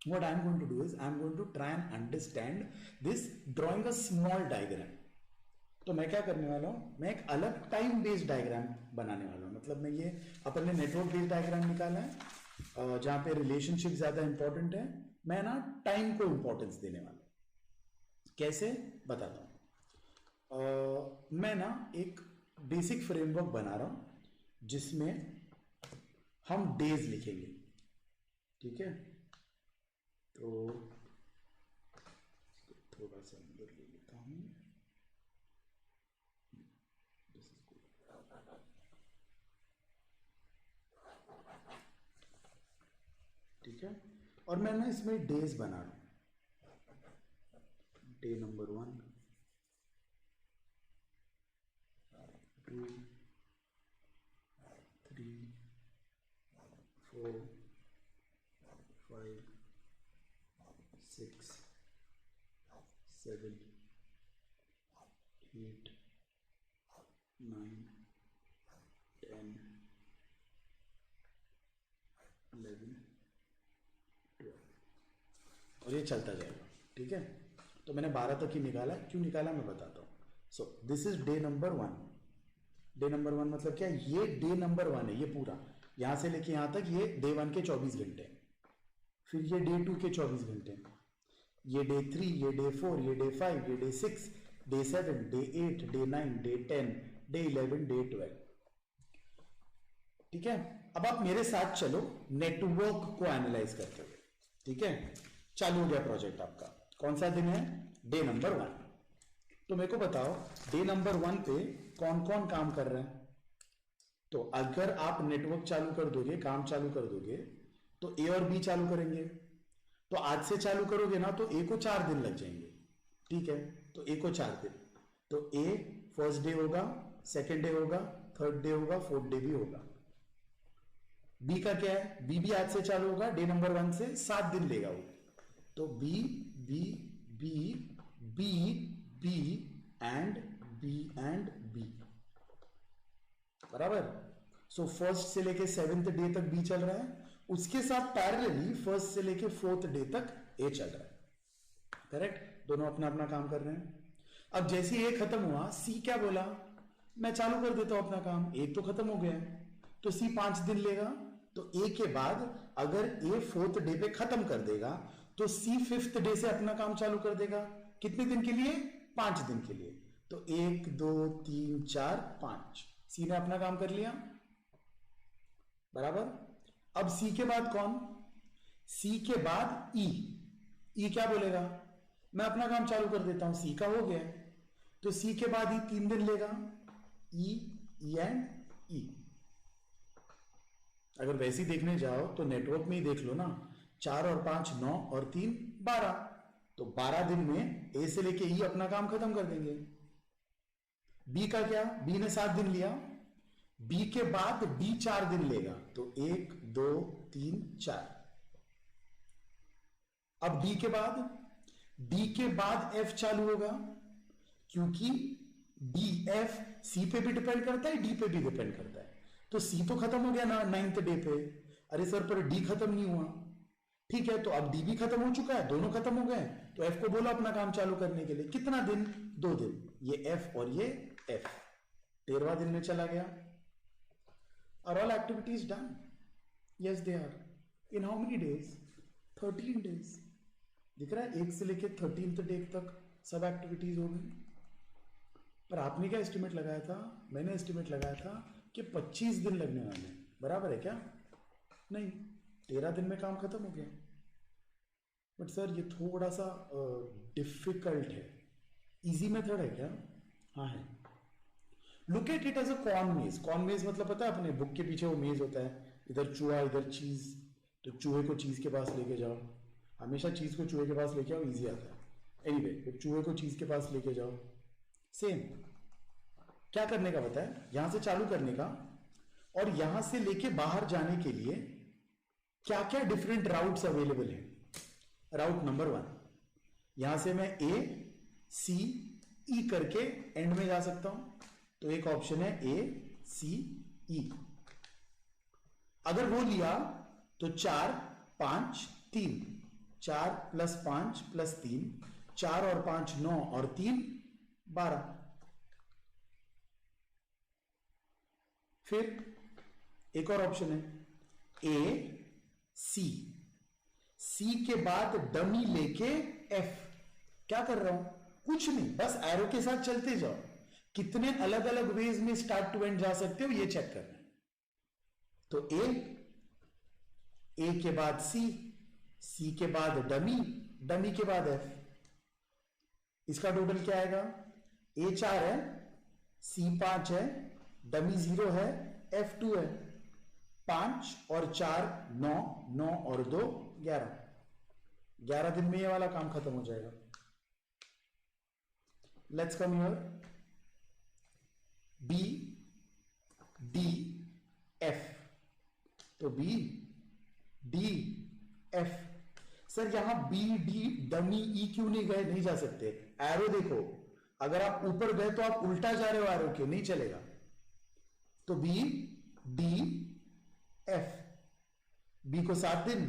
what I am going to do is I am going to try and understand this drawing a small diagram. तो मैं क्या करने वाला हूं, मैं एक अलग टाइम बेस्ड डायग्राम बनाने वाला हूं। मतलब मैं ये, अपन ने नेटवर्क बेस्ड डायग्राम निकाला है जहां पे रिलेशनशिप ज्यादा इंपॉर्टेंट है, मैं ना टाइम को इंपॉर्टेंस देने वाला हूं। कैसे बताता हूं। मैं ना एक बेसिक फ्रेमवर्क बना रहा हूं जिसमें हम डेज लिखेंगे, ठीक है। तो थोड़ा सा अंदर ले लेता हूं, ठीक है। और मैं ना इसमें डेज बना रहा हूं, डे नंबर 1, 2, 3, 4, 5, 6, 7, 8, 9, 10, 11, 12, और ये चलता जाएगा, ठीक है। तो मैंने 12 तक ही निकाला। क्यों निकाला मैं बताता हूँ। सो this is day number 1। Day number 1 मतलब क्या? ये डे नंबर 1 है, ये पूरा यहां से लेके यहां तक, ये डे 1 के 24 घंटे, फिर ये डे 2 के 24 घंटे, ये डे 3, ये डे 4, ये डे 5, ये day 6, day 7, day 8, day 9, day 10, day 11, day 12। ठीक है, अब आप मेरे साथ चलो नेटवर्क को एनालाइज करते हुए। ठीक है, चालू हो गया प्रोजेक्ट आपका। कौन सा दिन है? Day number 1। तो मेरे को बताओ डे नंबर 1 पे कौन कौन काम कर रहे हैं। तो अगर आप नेटवर्क चालू कर दोगे, काम चालू कर दोगे, तो ए और बी चालू करेंगे। तो आज से चालू करोगे ना तो ए को 4 दिन लग जाएंगे। ठीक है, तो ए को 4 दिन, तो ए फर्स्ट डे होगा, सेकेंड डे होगा, थर्ड डे होगा, फोर्थ डे भी होगा। बी का क्या है? बी भी आज से चालू होगा, डे नंबर 1 से 7 दिन लेगा वो। तो B B B B B and B बराबर। सो फर्स्ट से लेके 7th डे तक बी चल रहा है, उसके साथ पैरेलली फर्स्ट से लेके 4th डे तक ए चल रहा है। करेक्ट, दोनों अपना अपना काम कर रहे हैं। अब जैसे ए खत्म हुआ, सी क्या बोला? मैं चालू कर देता हूं अपना काम, एक तो खत्म हो गया, तो सी 5 दिन लेगा। तो ए के बाद अगर ए 4th डे पे खत्म कर देगा तो सी 5th डे से अपना काम चालू कर देगा। कितने दिन के लिए? 5 दिन के लिए। तो 1 2 3 4 5, सी ने अपना काम कर लिया बराबर। अब सी के बाद कौन? सी के बाद ई। ई क्या बोलेगा? मैं अपना काम चालू कर देता हूं, सी का हो गया। तो सी के बाद ई 3 दिन लेगा, ई एंड ई। अगर वैसे ही देखने जाओ तो नेटवर्क में ही देख लो ना, 4 और 5 9 और 3 12। तो 12 दिन में ए से लेके ई अपना काम खत्म कर देंगे। बी का क्या? बी ने 7 दिन लिया, बी के बाद डी 4 दिन लेगा, तो 1 2 3 4। अब डी के बाद एफ चालू होगा, क्योंकि डी एफ सी पे भी डिपेंड करता है, डी पे भी डिपेंड करता है। तो सी तो खत्म हो गया ना 9th डे पे। अरे सर पर डी खत्म नहीं हुआ। ठीक है, तो अब डी भी खत्म हो चुका है, दोनों खत्म हो गए। तो एफ को बोला अपना काम चालू करने के लिए। कितना दिन? 2 दिन। ये एफ और ये एफ 13वां दिन में चला गया। Are all activities done? Yes they are. In how many days? 13 days. दिख रहा है, 1 से लेके 13th डे तक सब एक्टिविटीज हो गई। पर आपने क्या एस्टिमेट लगाया था? मैंने एस्टिमेट लगाया था कि 25 दिन लगने वाले हैं। बराबर है क्या? नहीं, 13 दिन में काम खत्म हो गया। बट सर ये थोड़ा सा डिफिकल्ट है। इजी मेथड है क्या? हाँ है। Look at it as a corn maze. Corn maze मतलब पता है अपने बुक के पीछे वो मेज होता है, इधर चूहा इधर चीज। तो चूहे को चीज के पास लेके जाओ, हमेशा चीज को चूहे के पास लेके आओ, इजी आता है। एनीवे, तो चूहे को चीज के पास लेके जाओ। सेम क्या करने का बताया? यहां से चालू करने का, और यहां से लेके बाहर जाने के लिए क्या क्या डिफरेंट राउट्स अवेलेबल हैं। राउट नंबर 1, यहां से मैं ए सी ई करके एंड में जा सकता हूं। तो एक ऑप्शन है ए सी ई। अगर वो लिया तो 4 5 3, 4 + 5 + 3, 4 और 5 9 और 3 12। फिर एक और ऑप्शन है ए सी। सी के बाद डमी लेके एफ। क्या कर रहा हूं? कुछ नहीं, बस एरो के साथ चलते जाओ। कितने अलग अलग वेज में स्टार्ट टू एंड जा सकते हो ये चेक करना है। तो ए के बाद सी के बाद डमी, डमी के बाद एफ। इसका टोटल क्या आएगा? ए 4 है, सी 5 है, डमी 0 है, एफ 2 है। 5 और 4 9, 9 और 2 11। 11 दिन में ये वाला काम खत्म हो जाएगा। Let's come here. B D F. तो बी डी एफ। सर यहां बी डी डमी ई क्यों नहीं गए? नहीं जा सकते। एरो देखो, अगर आप ऊपर गए तो आप उल्टा जा रहे हो एरो के, नहीं चलेगा। तो बी डी एफ। बी को 7 दिन,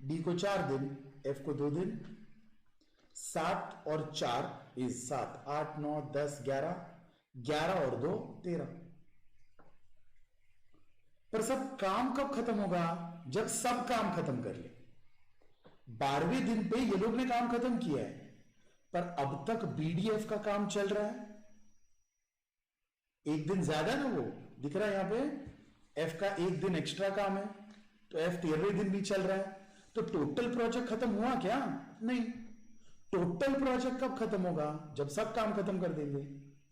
डी को 4 दिन, एफ को 2 दिन। 7 और 4 इज 7, 8 9 10 11, 11 और 2 13। पर सब काम कब खत्म होगा? जब सब काम खत्म कर ले। 12वें दिन पे ये लोग ने काम खत्म किया है, पर अब तक बीडीएफ का काम चल रहा है, एक दिन ज्यादा ना, वो दिख रहा है यहां पे एफ का एक दिन एक्स्ट्रा काम है, तो एफ 13वें दिन भी चल रहा है। तो टोटल प्रोजेक्ट खत्म हुआ क्या? नहीं। टोटल प्रोजेक्ट कब खत्म होगा? जब सब काम खत्म कर देंगे।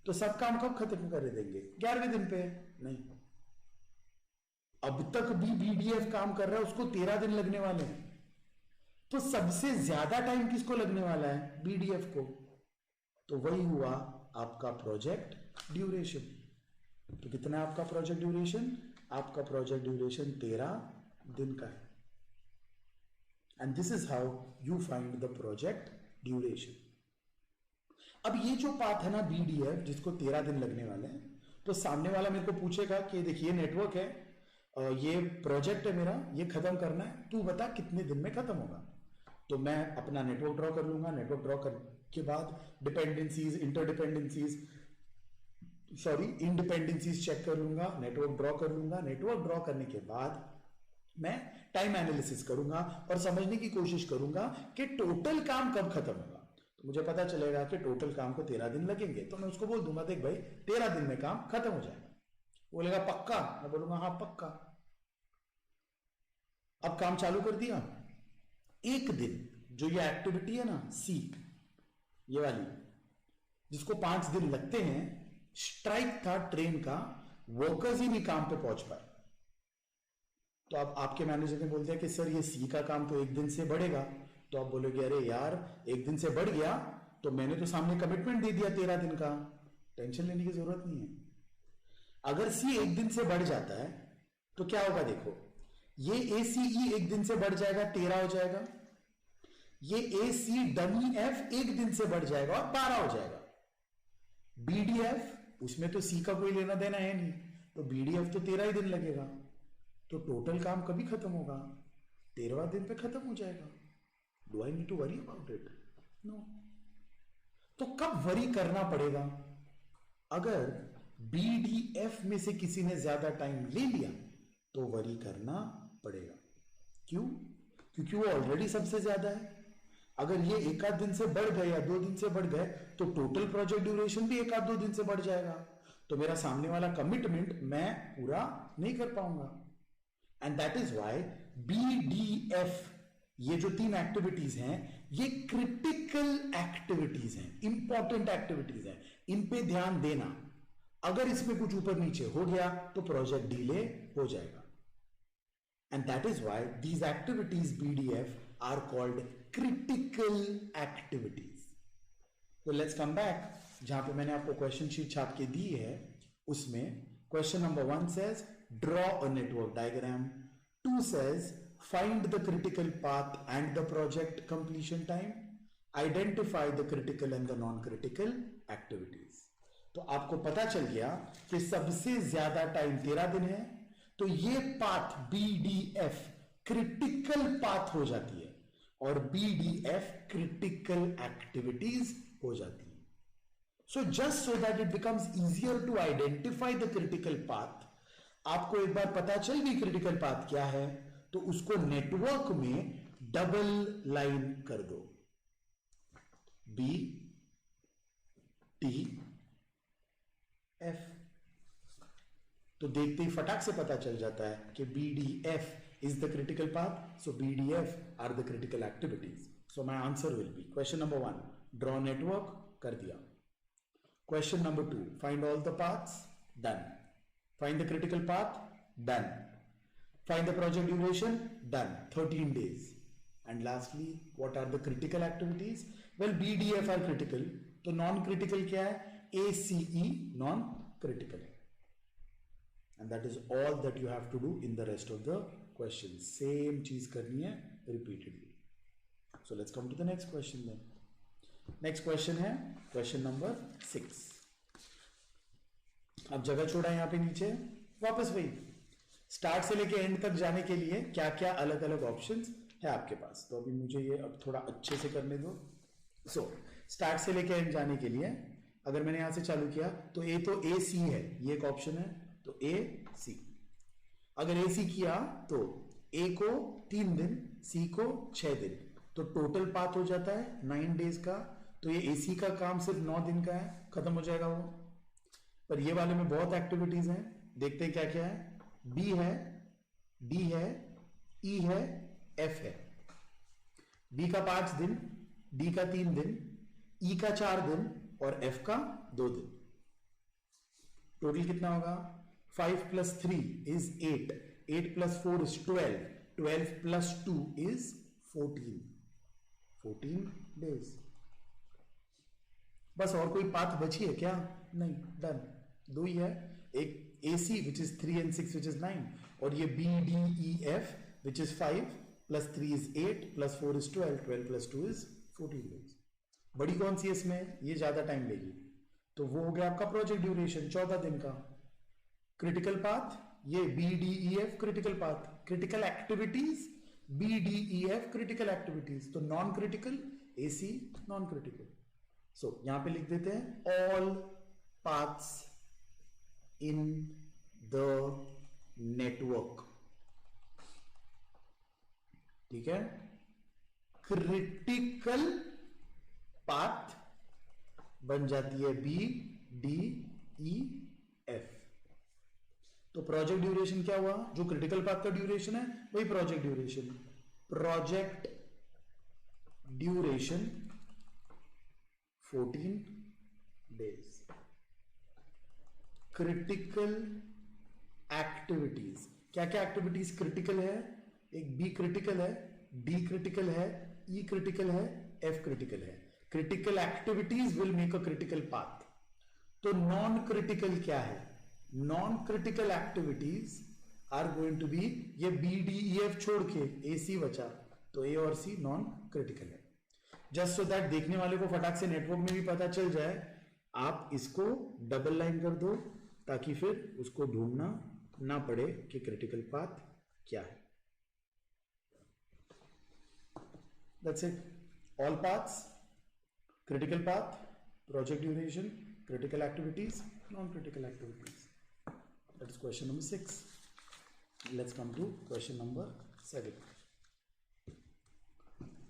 तो सब काम कब खत्म कर देंगे? 11वें दिन पे। नहीं, अब तक भी बीडीएफ काम कर रहा है, उसको 13 दिन लगने वाले हैं। तो सबसे ज्यादा टाइम किसको लगने वाला है? बीडीएफ को। तो वही हुआ आपका प्रोजेक्ट ड्यूरेशन। तो कितना है आपका प्रोजेक्ट ड्यूरेशन? आपका प्रोजेक्ट ड्यूरेशन 13 दिन का है। And this is how you find the project duration. अब ये जो पाथ है ना बीडीएफ, जिसको 13 दिन लगने वाले हैं, तो सामने वाला मेरे को पूछेगा कि देखिए नेटवर्क है, ये प्रोजेक्ट है मेरा, ये खत्म करना है, तू बता कितने दिन में खत्म होगा। तो मैं अपना नेटवर्क ड्रॉ कर लूंगा। नेटवर्क ड्रॉ करने के बाद डिपेंडेंसीज, इंडिपेंडेंसीज चेक कर लूंगा, नेटवर्क ड्रॉ कर लूंगा। नेटवर्क ड्रॉ करने के बाद मैं टाइम एनालिसिस करूंगा और समझने की कोशिश करूंगा कि टोटल काम कब खत्म होगा। तो मुझे पता चलेगा कि टोटल काम को 13 दिन लगेंगे, तो मैं उसको बोल दूंगा देख भाई 13 दिन में काम खत्म हो जाएगा। बोलेगा पक्का? मैं बोलूंगा हाँ पक्का। अब काम चालू कर दिया। एक दिन जो ये एक्टिविटी है ना सी, ये वाली, जिसको 5 दिन लगते हैं, स्ट्राइक था ट्रेन का, वर्कर्स ही नहीं काम पे पहुंच पाए। तो अब आपके मैनेजर ने बोल दिया कि सर ये सी का काम तो एक दिन से बढ़ेगा। तो आप बोलोगे अरे यार एक दिन से बढ़ गया तो मैंने तो सामने कमिटमेंट दे दिया 13 दिन का, टेंशन लेने की जरूरत नहीं है। अगर सी एक दिन से बढ़ जाता है तो क्या होगा देखो, ये ACE एक दिन से बढ़ जाएगा, 13 हो जाएगा। ये AC डमी एफ एक दिन से बढ़ जाएगा और 12 हो जाएगा। BDF उसमें तो C का कोई लेना देना है नहीं, तो BDF तो 13 ही दिन लगेगा। तो टोटल काम कभी खत्म होगा? 13वां दिन पे खत्म हो जाएगा। Do I need to worry about it? No. तो कब वरी करना पड़ेगा? अगर BDF में से किसी ने ज्यादा टाइम ले लिया तो वरी करना पड़ेगा। क्यों? क्योंकि वो ऑलरेडी सबसे ज्यादा है। अगर ये एक आध दिन से बढ़ गए या 2 दिन से बढ़ गए तो टोटल प्रोजेक्ट ड्यूरेशन भी एक आध 2 दिन से बढ़ जाएगा। तो मेरा सामने वाला कमिटमेंट मैं पूरा नहीं कर पाऊंगा। And that is why BDF, ये जो 3 एक्टिविटीज हैं, ये क्रिटिकल एक्टिविटीज हैं, इंपॉर्टेंट एक्टिविटीज हैं। इन पे ध्यान देना। अगर इसमें कुछ ऊपर नीचे हो गया तो प्रोजेक्ट डिले हो जाएगा। And that is why these activities BDF are called critical activities. So let's come back. जहां पे मैंने आपको क्वेश्चन शीट छाप के दी है, उसमें question number 1 says draw a network diagram. 2 says find the critical path and the project completion time. Identify the critical and the non-critical activities. तो आपको पता चल गया कि सबसे ज्यादा टाइम 13 दिन है, तो ये पाथ BDF क्रिटिकल पाथ हो जाती है और BDF क्रिटिकल एक्टिविटीज हो जाती है। So just so that it becomes easier to identify the critical path, आपको एक बार पता चल गई क्रिटिकल पाथ क्या है, तो उसको नेटवर्क में डबल लाइन कर दो, BTF। तो देखते ही फटाक से पता चल जाता है कि BDF is the critical path, so BDF are the critical activities. So my answer will be question number 1, draw network, कर दिया। Question number 2, find all the paths, done. Find the critical path, done. Find the project duration, done, 13 days. And lastly, what are the critical activities? Well, BDF are critical, तो non-critical क्या है? ACE non-critical. And that is all that you have to do in the rest of the questions. Same चीज करनी है repeatedly. So let's come to the next question then. Next question है question number 6. अब जगह छोड़ा यहाँ पे नीचे, वापस वही स्टार्ट से लेके एंड तक जाने के लिए क्या क्या अलग अलग ऑप्शंस है आपके पास। तो अभी मुझे ये अब थोड़ा अच्छे से करने दो। सो स्टार्ट से लेके एंड जाने के लिए अगर मैंने यहां से चालू किया तो ए तो AC है, ये एक ऑप्शन है, तो AC। अगर AC किया तो A को 3 दिन, C को 6 दिन, तो टोटल पाथ हो जाता है 9 डेज का। तो ये एसी का काम सिर्फ 9 दिन का है, खत्म हो जाएगा वो। पर ये वाले में बहुत एक्टिविटीज हैं, देखते हैं क्या क्या है। बी है, डी है, ई है, एफ है। बी का 5 दिन, डी का 3 दिन, ई का 4 दिन और एफ का 2 दिन। टोटल कितना होगा? 5 + 3 is 8, 8 + 4 is 12, 12 + 2 is 14, 14 days। बस और कोई पाथ बची है क्या? नहीं, डन। 2 ही है, एक AC which is 3 and 6 which is 9, और ये BDEF which is 5 + 3 is 8 + 4 is 12, 12 + 2 is 14 days। बड़ी कौन सी है इसमें? ये ज्यादा टाइम लेगी, तो वो हो गया आपका प्रोजेक्ट ड्यूरेशन 14 दिन का। क्रिटिकल पाथ ये BDEF critical path, critical activities BDEF critical activities, तो non critical AC non critical. So यहां पे लिख देते हैं all paths in the network, ठीक है। क्रिटिकल पाथ बन जाती है BDEF। तो प्रोजेक्ट ड्यूरेशन क्या हुआ? जो क्रिटिकल पाथ का ड्यूरेशन है वही project duration. Project duration 14 days। Critical activities, क्या क्या एक्टिविटीज क्रिटिकल है? एक बी क्रिटिकल है, डी क्रिटिकल है, ई क्रिटिकल है, एफ क्रिटिकल है। Critical activities will make a critical path. तो नॉन क्रिटिकल क्या है? Non critical activities are going to be, ये BDEF छोड़ के AC बचा, तो A और C नॉन क्रिटिकल है। जस्ट सो दैट देखने वाले को फटाक से नेटवर्क में भी पता चल जाए, आप इसको डबल लाइन कर दो ताकि फिर उसको ढूंढना ना पड़े कि क्रिटिकल पाथ क्या है। That's it. All paths, critical path, project duration, critical activities, non-critical activities. That is question number 6. Let's come to question number 7.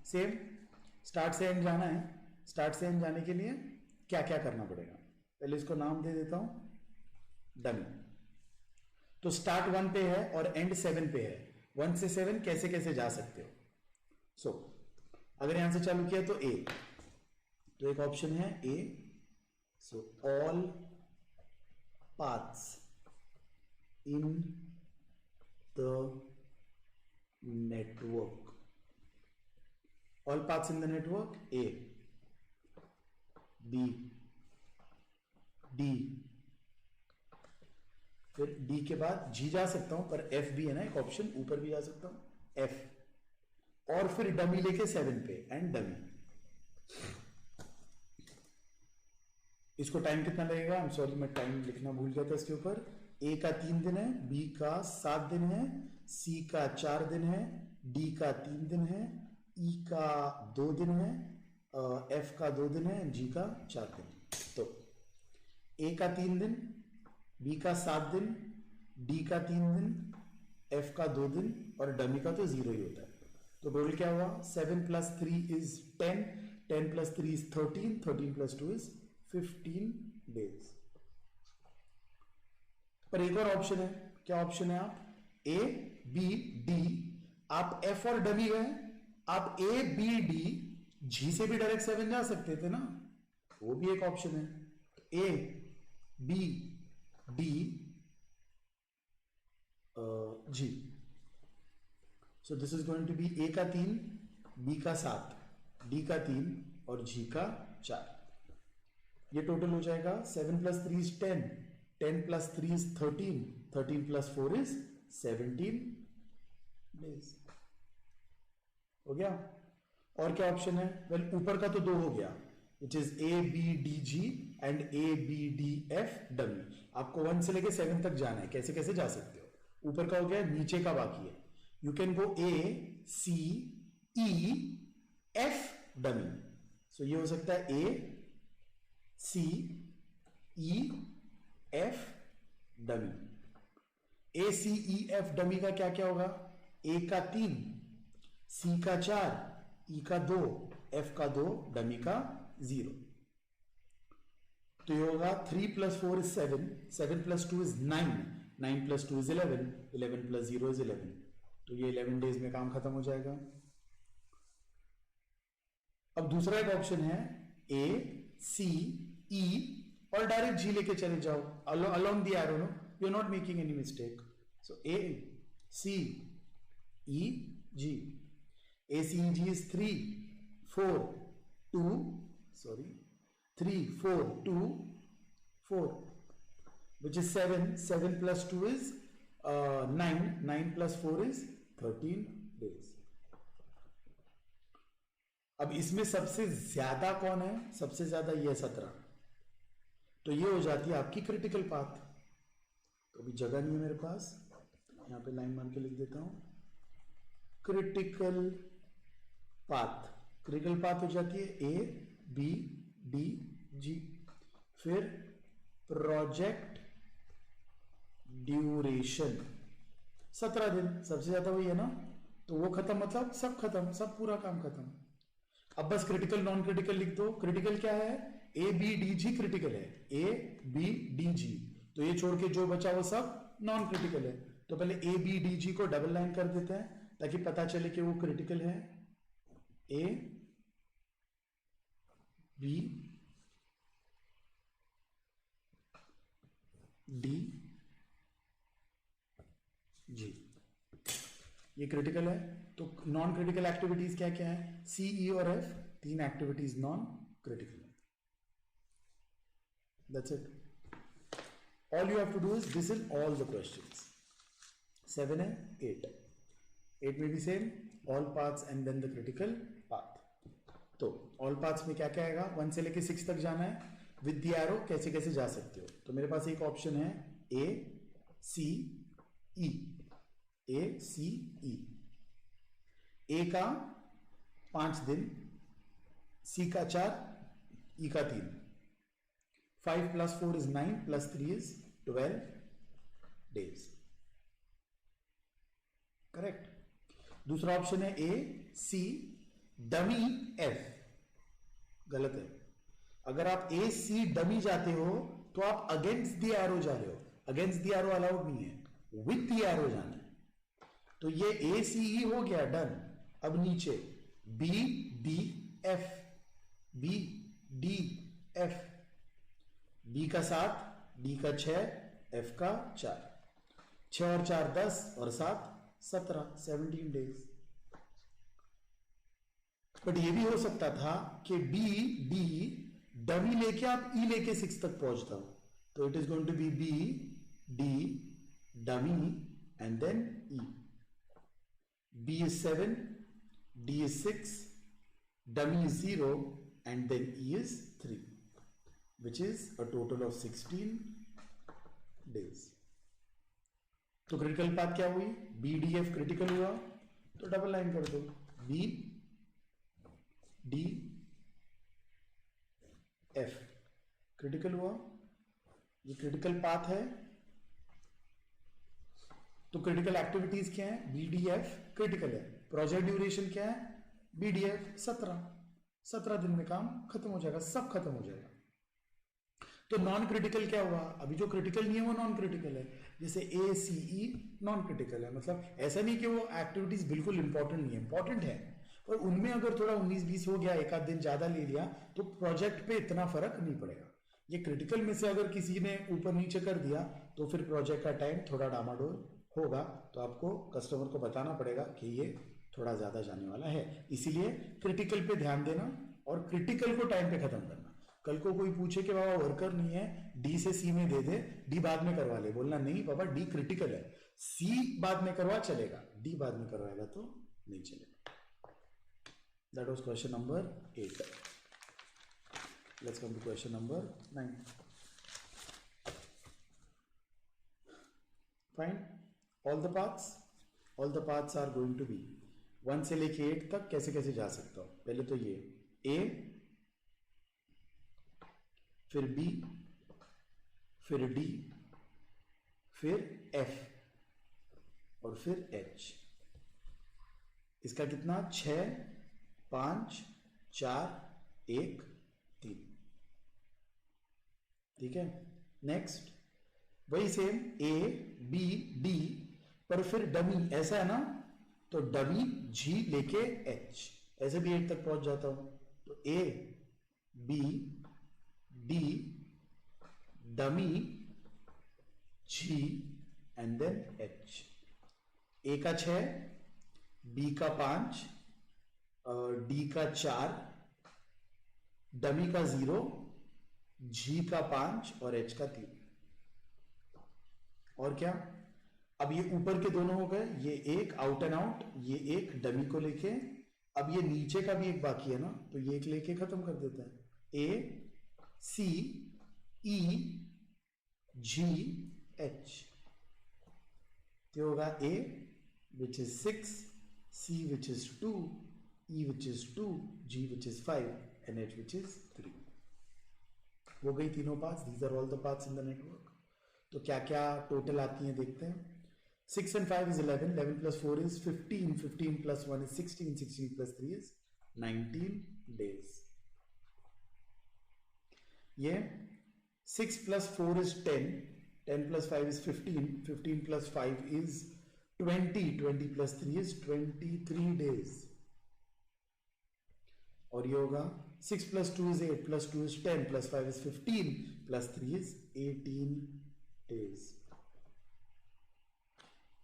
Same, start से end जाना है। start से end जाने के लिए क्या क्या करना पड़ेगा? पहले इसको नाम दे देता हूं डमी। तो start 1 पे है और end 7 पे है। 1 से 7 कैसे कैसे जा सकते हो? So, अगर यहां से चालू किया तो A, तो एक ऑप्शन है A। So all paths in the network, all paths in the network, A, B, D, फिर D के बाद G जा सकता हूं, पर F भी है ना एक ऑप्शन, ऊपर भी जा सकता हूं F, और फिर डमी लेके 7 पे एंड डमी। इसको टाइम कितना लगेगा? आई एम सॉरी, मैं टाइम लिखना भूल गया था इसके ऊपर। ए का 3 दिन है, बी का 7 दिन है, सी का 4 दिन है, डी का 3 दिन है, ई का 2 दिन है, एफ का 2 दिन है, जी का 4 दिन। तो ए का 3 दिन, बी का 7 दिन, डी का 3 दिन, एफ का 2 दिन और डमी का तो 0 ही होता है। तो टोटल क्या हुआ? 7 + 3 is 10, 10 + 3 is 13, 13 + 2 is 15 days। पर एक और ऑप्शन है, क्या ऑप्शन है? आप A, B, D, आप F और डमी गए, आप A, B, D, G से भी डायरेक्ट 7 जा सकते थे ना, वो भी एक ऑप्शन है। A, B, D, G। So this is going to be A का 3, B का 7, D का 3 और G का 4। ये टोटल हो जाएगा 7 + 3 is 10, 10 + 3 is 13, 13 + 4 is 17 days। हो गया? और क्या ऑप्शन है? वेल, ऊपर का तो 2 हो गया, which is A, B, D, G and A, B, D, F dummy. आपको 1 से लेके 7 तक जाना है, कैसे कैसे जा सकते हो। ऊपर का हो गया, नीचे का बाकी है। You can go A, C, E, F dummy. So ये हो सकता है A, C, E, F dummy. A, C, E, F dummy का क्या क्या होगा? A का 3, C का 4, E का 2, F का 2, डमी का 0। तो ये होगा 3 + 4 is 7, 7 + 2 is 9, 9 + 2 is 11, 11 + 0 is 11। तो ये 11 डेज में काम खत्म हो जाएगा। अब दूसरा एक ऑप्शन है A, C, E और डायरेक्ट G लेके चले जाओ along the arrow, no, you're not making any mistake. So A, C, E, G. A, C, E, G is 3, 4, 2, 3, 4, 2, 4, which is 7, 7 + 2 is 9, 9 + 4 is 13 days. अब इसमें सबसे ज्यादा कौन है? सबसे ज्यादा ये 17, तो ये हो जाती है आपकी क्रिटिकल पाथ। तो अभी जगह नहीं है मेरे पास, यहां पे लाइन मान के लिख देता हूं, क्रिटिकल पाथ। क्रिटिकल पाथ हो जाती है A, B, D, G। फिर प्रोजेक्ट ड्यूरेशन 17 दिन, सबसे ज्यादा वही है ना, तो वो खत्म, मतलब सब खत्म, सब पूरा काम खत्म। अब बस क्रिटिकल नॉन क्रिटिकल लिख दो। क्रिटिकल क्या है? A, B, D, G critical है, A, B, D, G, तो ये छोड़ के जो बचा वो सब नॉन क्रिटिकल है। तो पहले A, B, D, G को डबल लाइन कर देते हैं ताकि पता चले कि वो क्रिटिकल है। A, B, D, G, ये क्रिटिकल है। तो नॉन क्रिटिकल एक्टिविटीज क्या क्या है? C, E और F, तीन एक्टिविटीज नॉन क्रिटिकल है। That's it. All you have to do is this in all the questions. 7 है, 8, 8 में भी same, all paths and then the critical path. तो all paths में क्या क्या आएगा? 1 से लेके 6 तक जाना है, with the arrow कैसे कैसे जा सकते हो। तो मेरे पास एक ऑप्शन है A, C, E, A, C, E। A का 5 दिन, C का 4, E का 3। 5 + 4 is 9, + 3 is 12 days। करेक्ट। दूसरा ऑप्शन है A, C, डमी F। गलत है। अगर आप A, C डमी जाते हो तो आप अगेंस्ट द एरो जा रहे हो। अगेंस्ट द एरो अलाउड नहीं है, विथ द एरो जाना है। तो ये A, C, E हो गया, डन। अब नीचे B, D, F, B, D, F, B का 7, D का 6, F का 4, 6 और 4 10 और 7 17, 17 डेज। बट ये भी हो सकता था कि B, D डमी लेके आप E लेके 6 तक पहुंचता हो, तो it is going to be B, D, dummy and then E। B is 7, D is 6, dummy is 0 and then E is 3, which is a total of 16 days। तो क्रिटिकल पाथ क्या हुई? B, D, F क्रिटिकल हुआ तो डबल लाइन कर दो, B, D, F क्रिटिकल हुआ, ये क्रिटिकल पाथ है। तो क्रिटिकल एक्टिविटीज क्या है? BDF क्रिटिकल है। प्रोजेक्ट ड्यूरेशन क्या है? BDF 17 दिन में काम खत्म हो जाएगा, सब खत्म हो जाएगा। तो नॉन क्रिटिकल क्या हुआ? अभी जो क्रिटिकल नहीं है वो नॉन क्रिटिकल है। जैसे A, C, E non critical है, मतलब ऐसा नहीं कि वो एक्टिविटीज बिल्कुल इंपॉर्टेंट नहीं है, इंपॉर्टेंट है, पर उनमें अगर थोड़ा 19-20 हो गया, एक आध दिन ज्यादा ले लिया तो प्रोजेक्ट पे इतना फर्क नहीं पड़ेगा। ये क्रिटिकल में से अगर किसी ने ऊपर नीचे कर दिया तो फिर प्रोजेक्ट का टाइम थोड़ा डामाडोल होगा, तो आपको कस्टमर को बताना पड़ेगा कि ये थोड़ा ज्यादा जाने वाला है। इसीलिए क्रिटिकल पे ध्यान देना और क्रिटिकल को टाइम पे खत्म करना। कल को कोई पूछे कि बाबा वर्कर नहीं है, डी से सी में दे दे, डी बाद में करवा ले, बोलना नहीं बाबा डी क्रिटिकल है, सी बाद में करवा चलेगा, डी बाद में करवाएगा तो नहीं चलेगा। That was question number 8। Let's come to question number 9। Fine. All the paths are going to be 1 से लेके 8 तक कैसे कैसे जा सकता हूं। पहले तो ये A, फिर B, फिर D, फिर F और फिर H। इसका कितना? 6 5 4 1 ठीक है। नेक्स्ट वही सेम ए बी डी, पर फिर डमी ऐसा है ना, तो डमी जी लेके एच, ऐसे भी 8 तक पहुंच जाता हूं। तो A B D dummy G and then H. A का 6, बी का 5, डी का 4, डमी का 0, जी का 5 और एच का 3। और क्या, अब ये ऊपर के दोनों हो गए, ये एक आउट एंड आउट, ये एक डमी को लेके। अब ये नीचे का भी एक बाकी है ना, तो ये एक लेके खत्म कर देता है। ए सी ई जी एच, क्या होगा, A which is 6, C which is 2, E which is 2, G which is 5 and H which is 3। हो गई तीनों paths, these are all the paths in the network. तो क्या क्या टोटल आती हैं देखते हैं। 6 and 5 is 11, 11 plus 4 is 15, 15 plus 1 is 16, 16 plus 3 is 19 days. ये 6 plus 4 is 10, 10 plus 5 is 15, 15 plus 5 is 20, 20 plus 3 is 23 days. और ये होगा 6 plus 2 is 8, plus 2 is 10, plus 5 is 15, plus 3 is 18 days.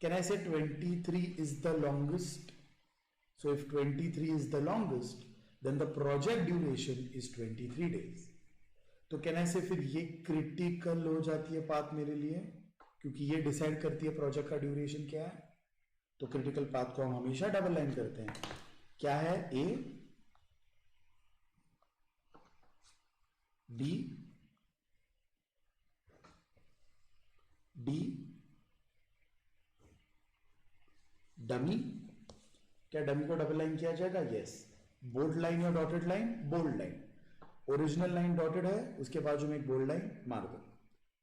Can I say 23 is the longest? So if 23 is the longest, then the project duration is 23 days. तो can I say फिर ये क्रिटिकल हो जाती है पाथ मेरे लिए, क्योंकि ये डिसाइड करती है प्रोजेक्ट का ड्यूरेशन क्या है। तो क्रिटिकल पाथ को हम हमेशा डबल लाइन करते हैं। क्या है, ए बी डी डमी। क्या डमी को डबल लाइन किया जाएगा? यस। बोल्ड लाइन या dotted line? Bold line. Original line dotted है, उसके बाजू में एक बोल्ड लाइन मार दो,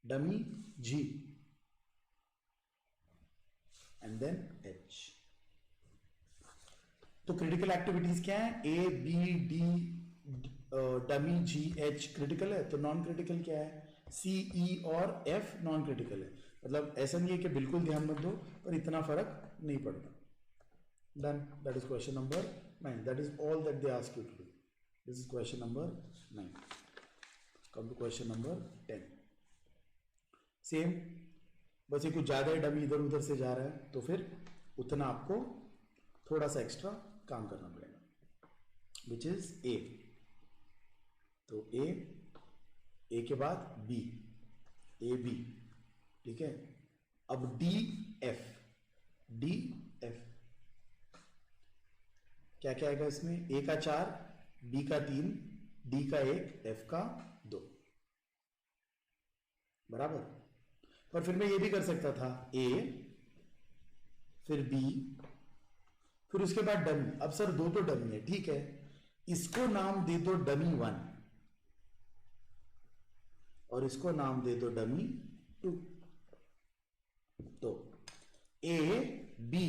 dummy G and then H. तो क्रिटिकल एक्टिविटीज क्या है? A B D dummy G H critical है, तो नॉन क्रिटिकल क्या है? सी ई और एफ नॉन क्रिटिकल है। मतलब ऐसा नहीं है कि बिल्कुल ध्यान मत दो, पर इतना फर्क नहीं पड़ता। Done, that is question number 9। That is all that they ask you to do. This is question number 9। Come to question number 10। Same, बस ये कुछ ज्यादा ही डमी इधर उधर से जा रहा है, तो फिर उतना आपको थोड़ा सा एक्स्ट्रा काम करना पड़ेगा, विच इज ए। तो ए के बाद बी, ए बी, ठीक है। अब डी एफ, डी एफ क्या क्या आएगा इसमें? ए का 4, बी का 3, डी का 1, एफ का 2, बराबर। पर फिर मैं ये भी कर सकता था, ए फिर बी फिर उसके बाद डमी। अब सर दो तो डमी है, ठीक है, इसको नाम दे दो डमी 1 और इसको नाम दे दो डमी 2। तो ए बी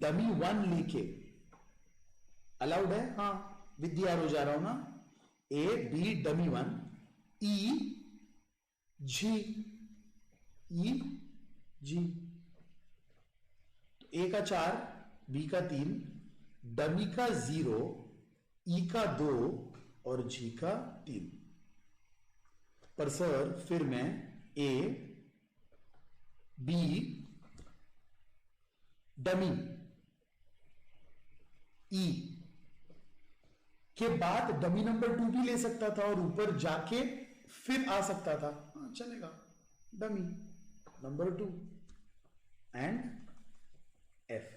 डमी 1 लेके अलाउड है? हाँ, विद द एरो जा रहा हूं ना। ए बी डमी 1, ई जी, ई जी। तो ए का 4, बी का 3, डमी का 0, ई का 2 और जी का 3। पर सर फिर मैं ए बी डमी ई के बाद डमी नंबर 2 भी ले सकता था और ऊपर जाके फिर आ सकता था। हाँ चलेगा, डमी नंबर 2 एंड एफ।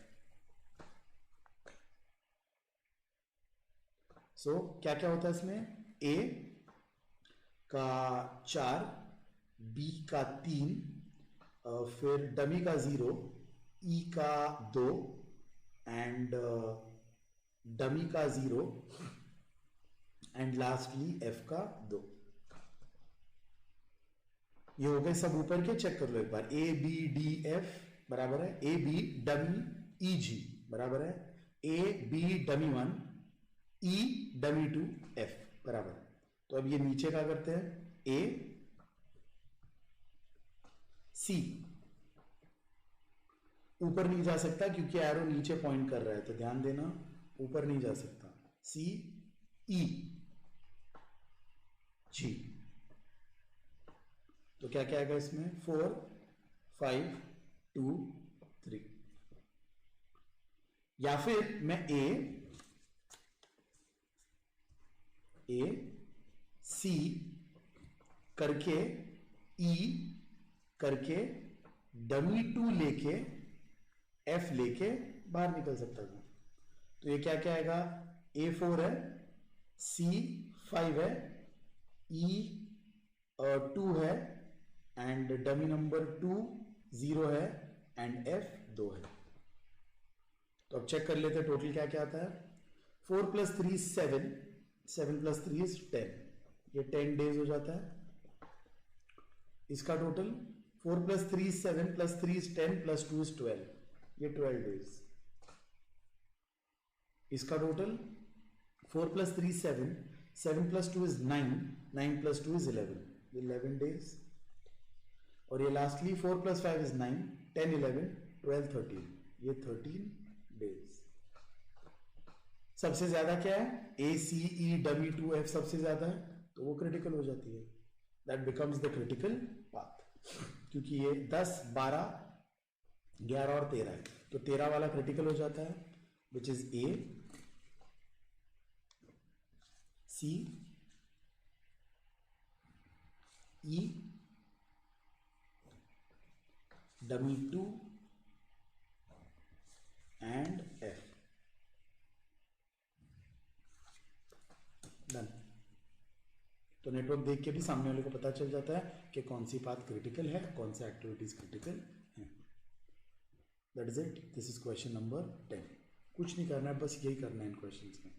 सो क्या क्या होता है इसमें? ए का 4, बी का 3, फिर डमी का 0, ई का 2 एंड डमी का 0 एंड लास्टली एफ का 2। ये हो गए सब ऊपर के। चेक कर लो एक बार। ए बी डी एफ बराबर है A B dummy E G बराबर है A B dummy 1 E dummy 2 F बराबर है। तो अब ये नीचे क्या करते हैं? ए सी, ऊपर नहीं जा सकता क्योंकि एरो नीचे पॉइंट कर रहा है, तो ध्यान देना ऊपर नहीं जा सकता। सी, ई, जी। तो क्या क्या आएगा इसमें? 4 5 2 3। या फिर मैं ए सी करके ई करके डमी 2 लेके एफ लेके बाहर निकल सकता था। तो ये क्या क्या आएगा? A4 है, C5 है, E2 है, एंड डमी नंबर 2 0 है, एंड F2 है। तो अब चेक कर लेते हैं टोटल क्या क्या आता है। 4 + 3 7, 7 + 3 is 10, ये 10 डेज हो जाता है। इसका टोटल 4 + 3 7 + 3 is 10 + 2 is 12, ये 12 डेज। इसका टोटल 4 + 3 7, 7 + 2 is 9, 9 + 2 is 11, 11 डेज। और ये लास्टली 4 + 5 is 9, 10 11 12 13, ये 13 डेज। सबसे ज्यादा क्या है? ACE W2F सबसे ज्यादा है, तो वो क्रिटिकल हो जाती है। That becomes the critical path, क्योंकि ये 10 12 11 और 13 है, तो 13 वाला क्रिटिकल हो जाता है, which is A C E W2 and F। Done. तो नेटवर्क देख के भी सामने वाले को पता चल जाता है कि कौन सी पाथ क्रिटिकल है, कौन सा एक्टिविटीज क्रिटिकल है। That is it, this is question number 10। कुछ नहीं करना है, बस यही करना है इन क्वेश्चंस में।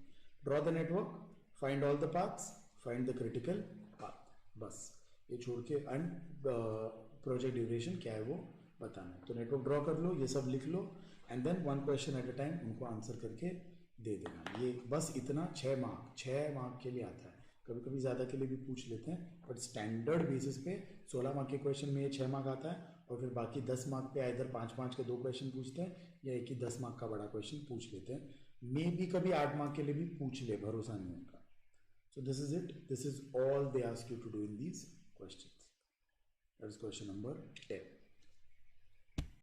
Draw the network, find all the paths, find the critical path, बस ये छोड़ के एंड प्रोजेक्ट ड्यूरेशन क्या है वो बताना है। तो नेटवर्क ड्रॉ कर लो, ये सब लिख लो, and then 1 question at a time उनको आंसर करके दे देना। ये बस इतना 6 मार्क के लिए आता है। कभी कभी ज़्यादा के लिए भी पूछ लेते हैं, बट स्टैंडर्ड बेसिस पे 16 मार्क के क्वेश्चन में ये 6 मार्क आता है, और फिर बाकी 10 मार्क पे इधर 5 के 2 क्वेश्चन पूछते हैं, या एक ही 10 मार्क का बड़ा क्वेश्चन पूछ लेते हैं। मे भी कभी 8 मार्क के लिए भी पूछ ले, भरोसा नहीं उनका। So this is it, this is all they ask you to do in these questions. That is question number 10।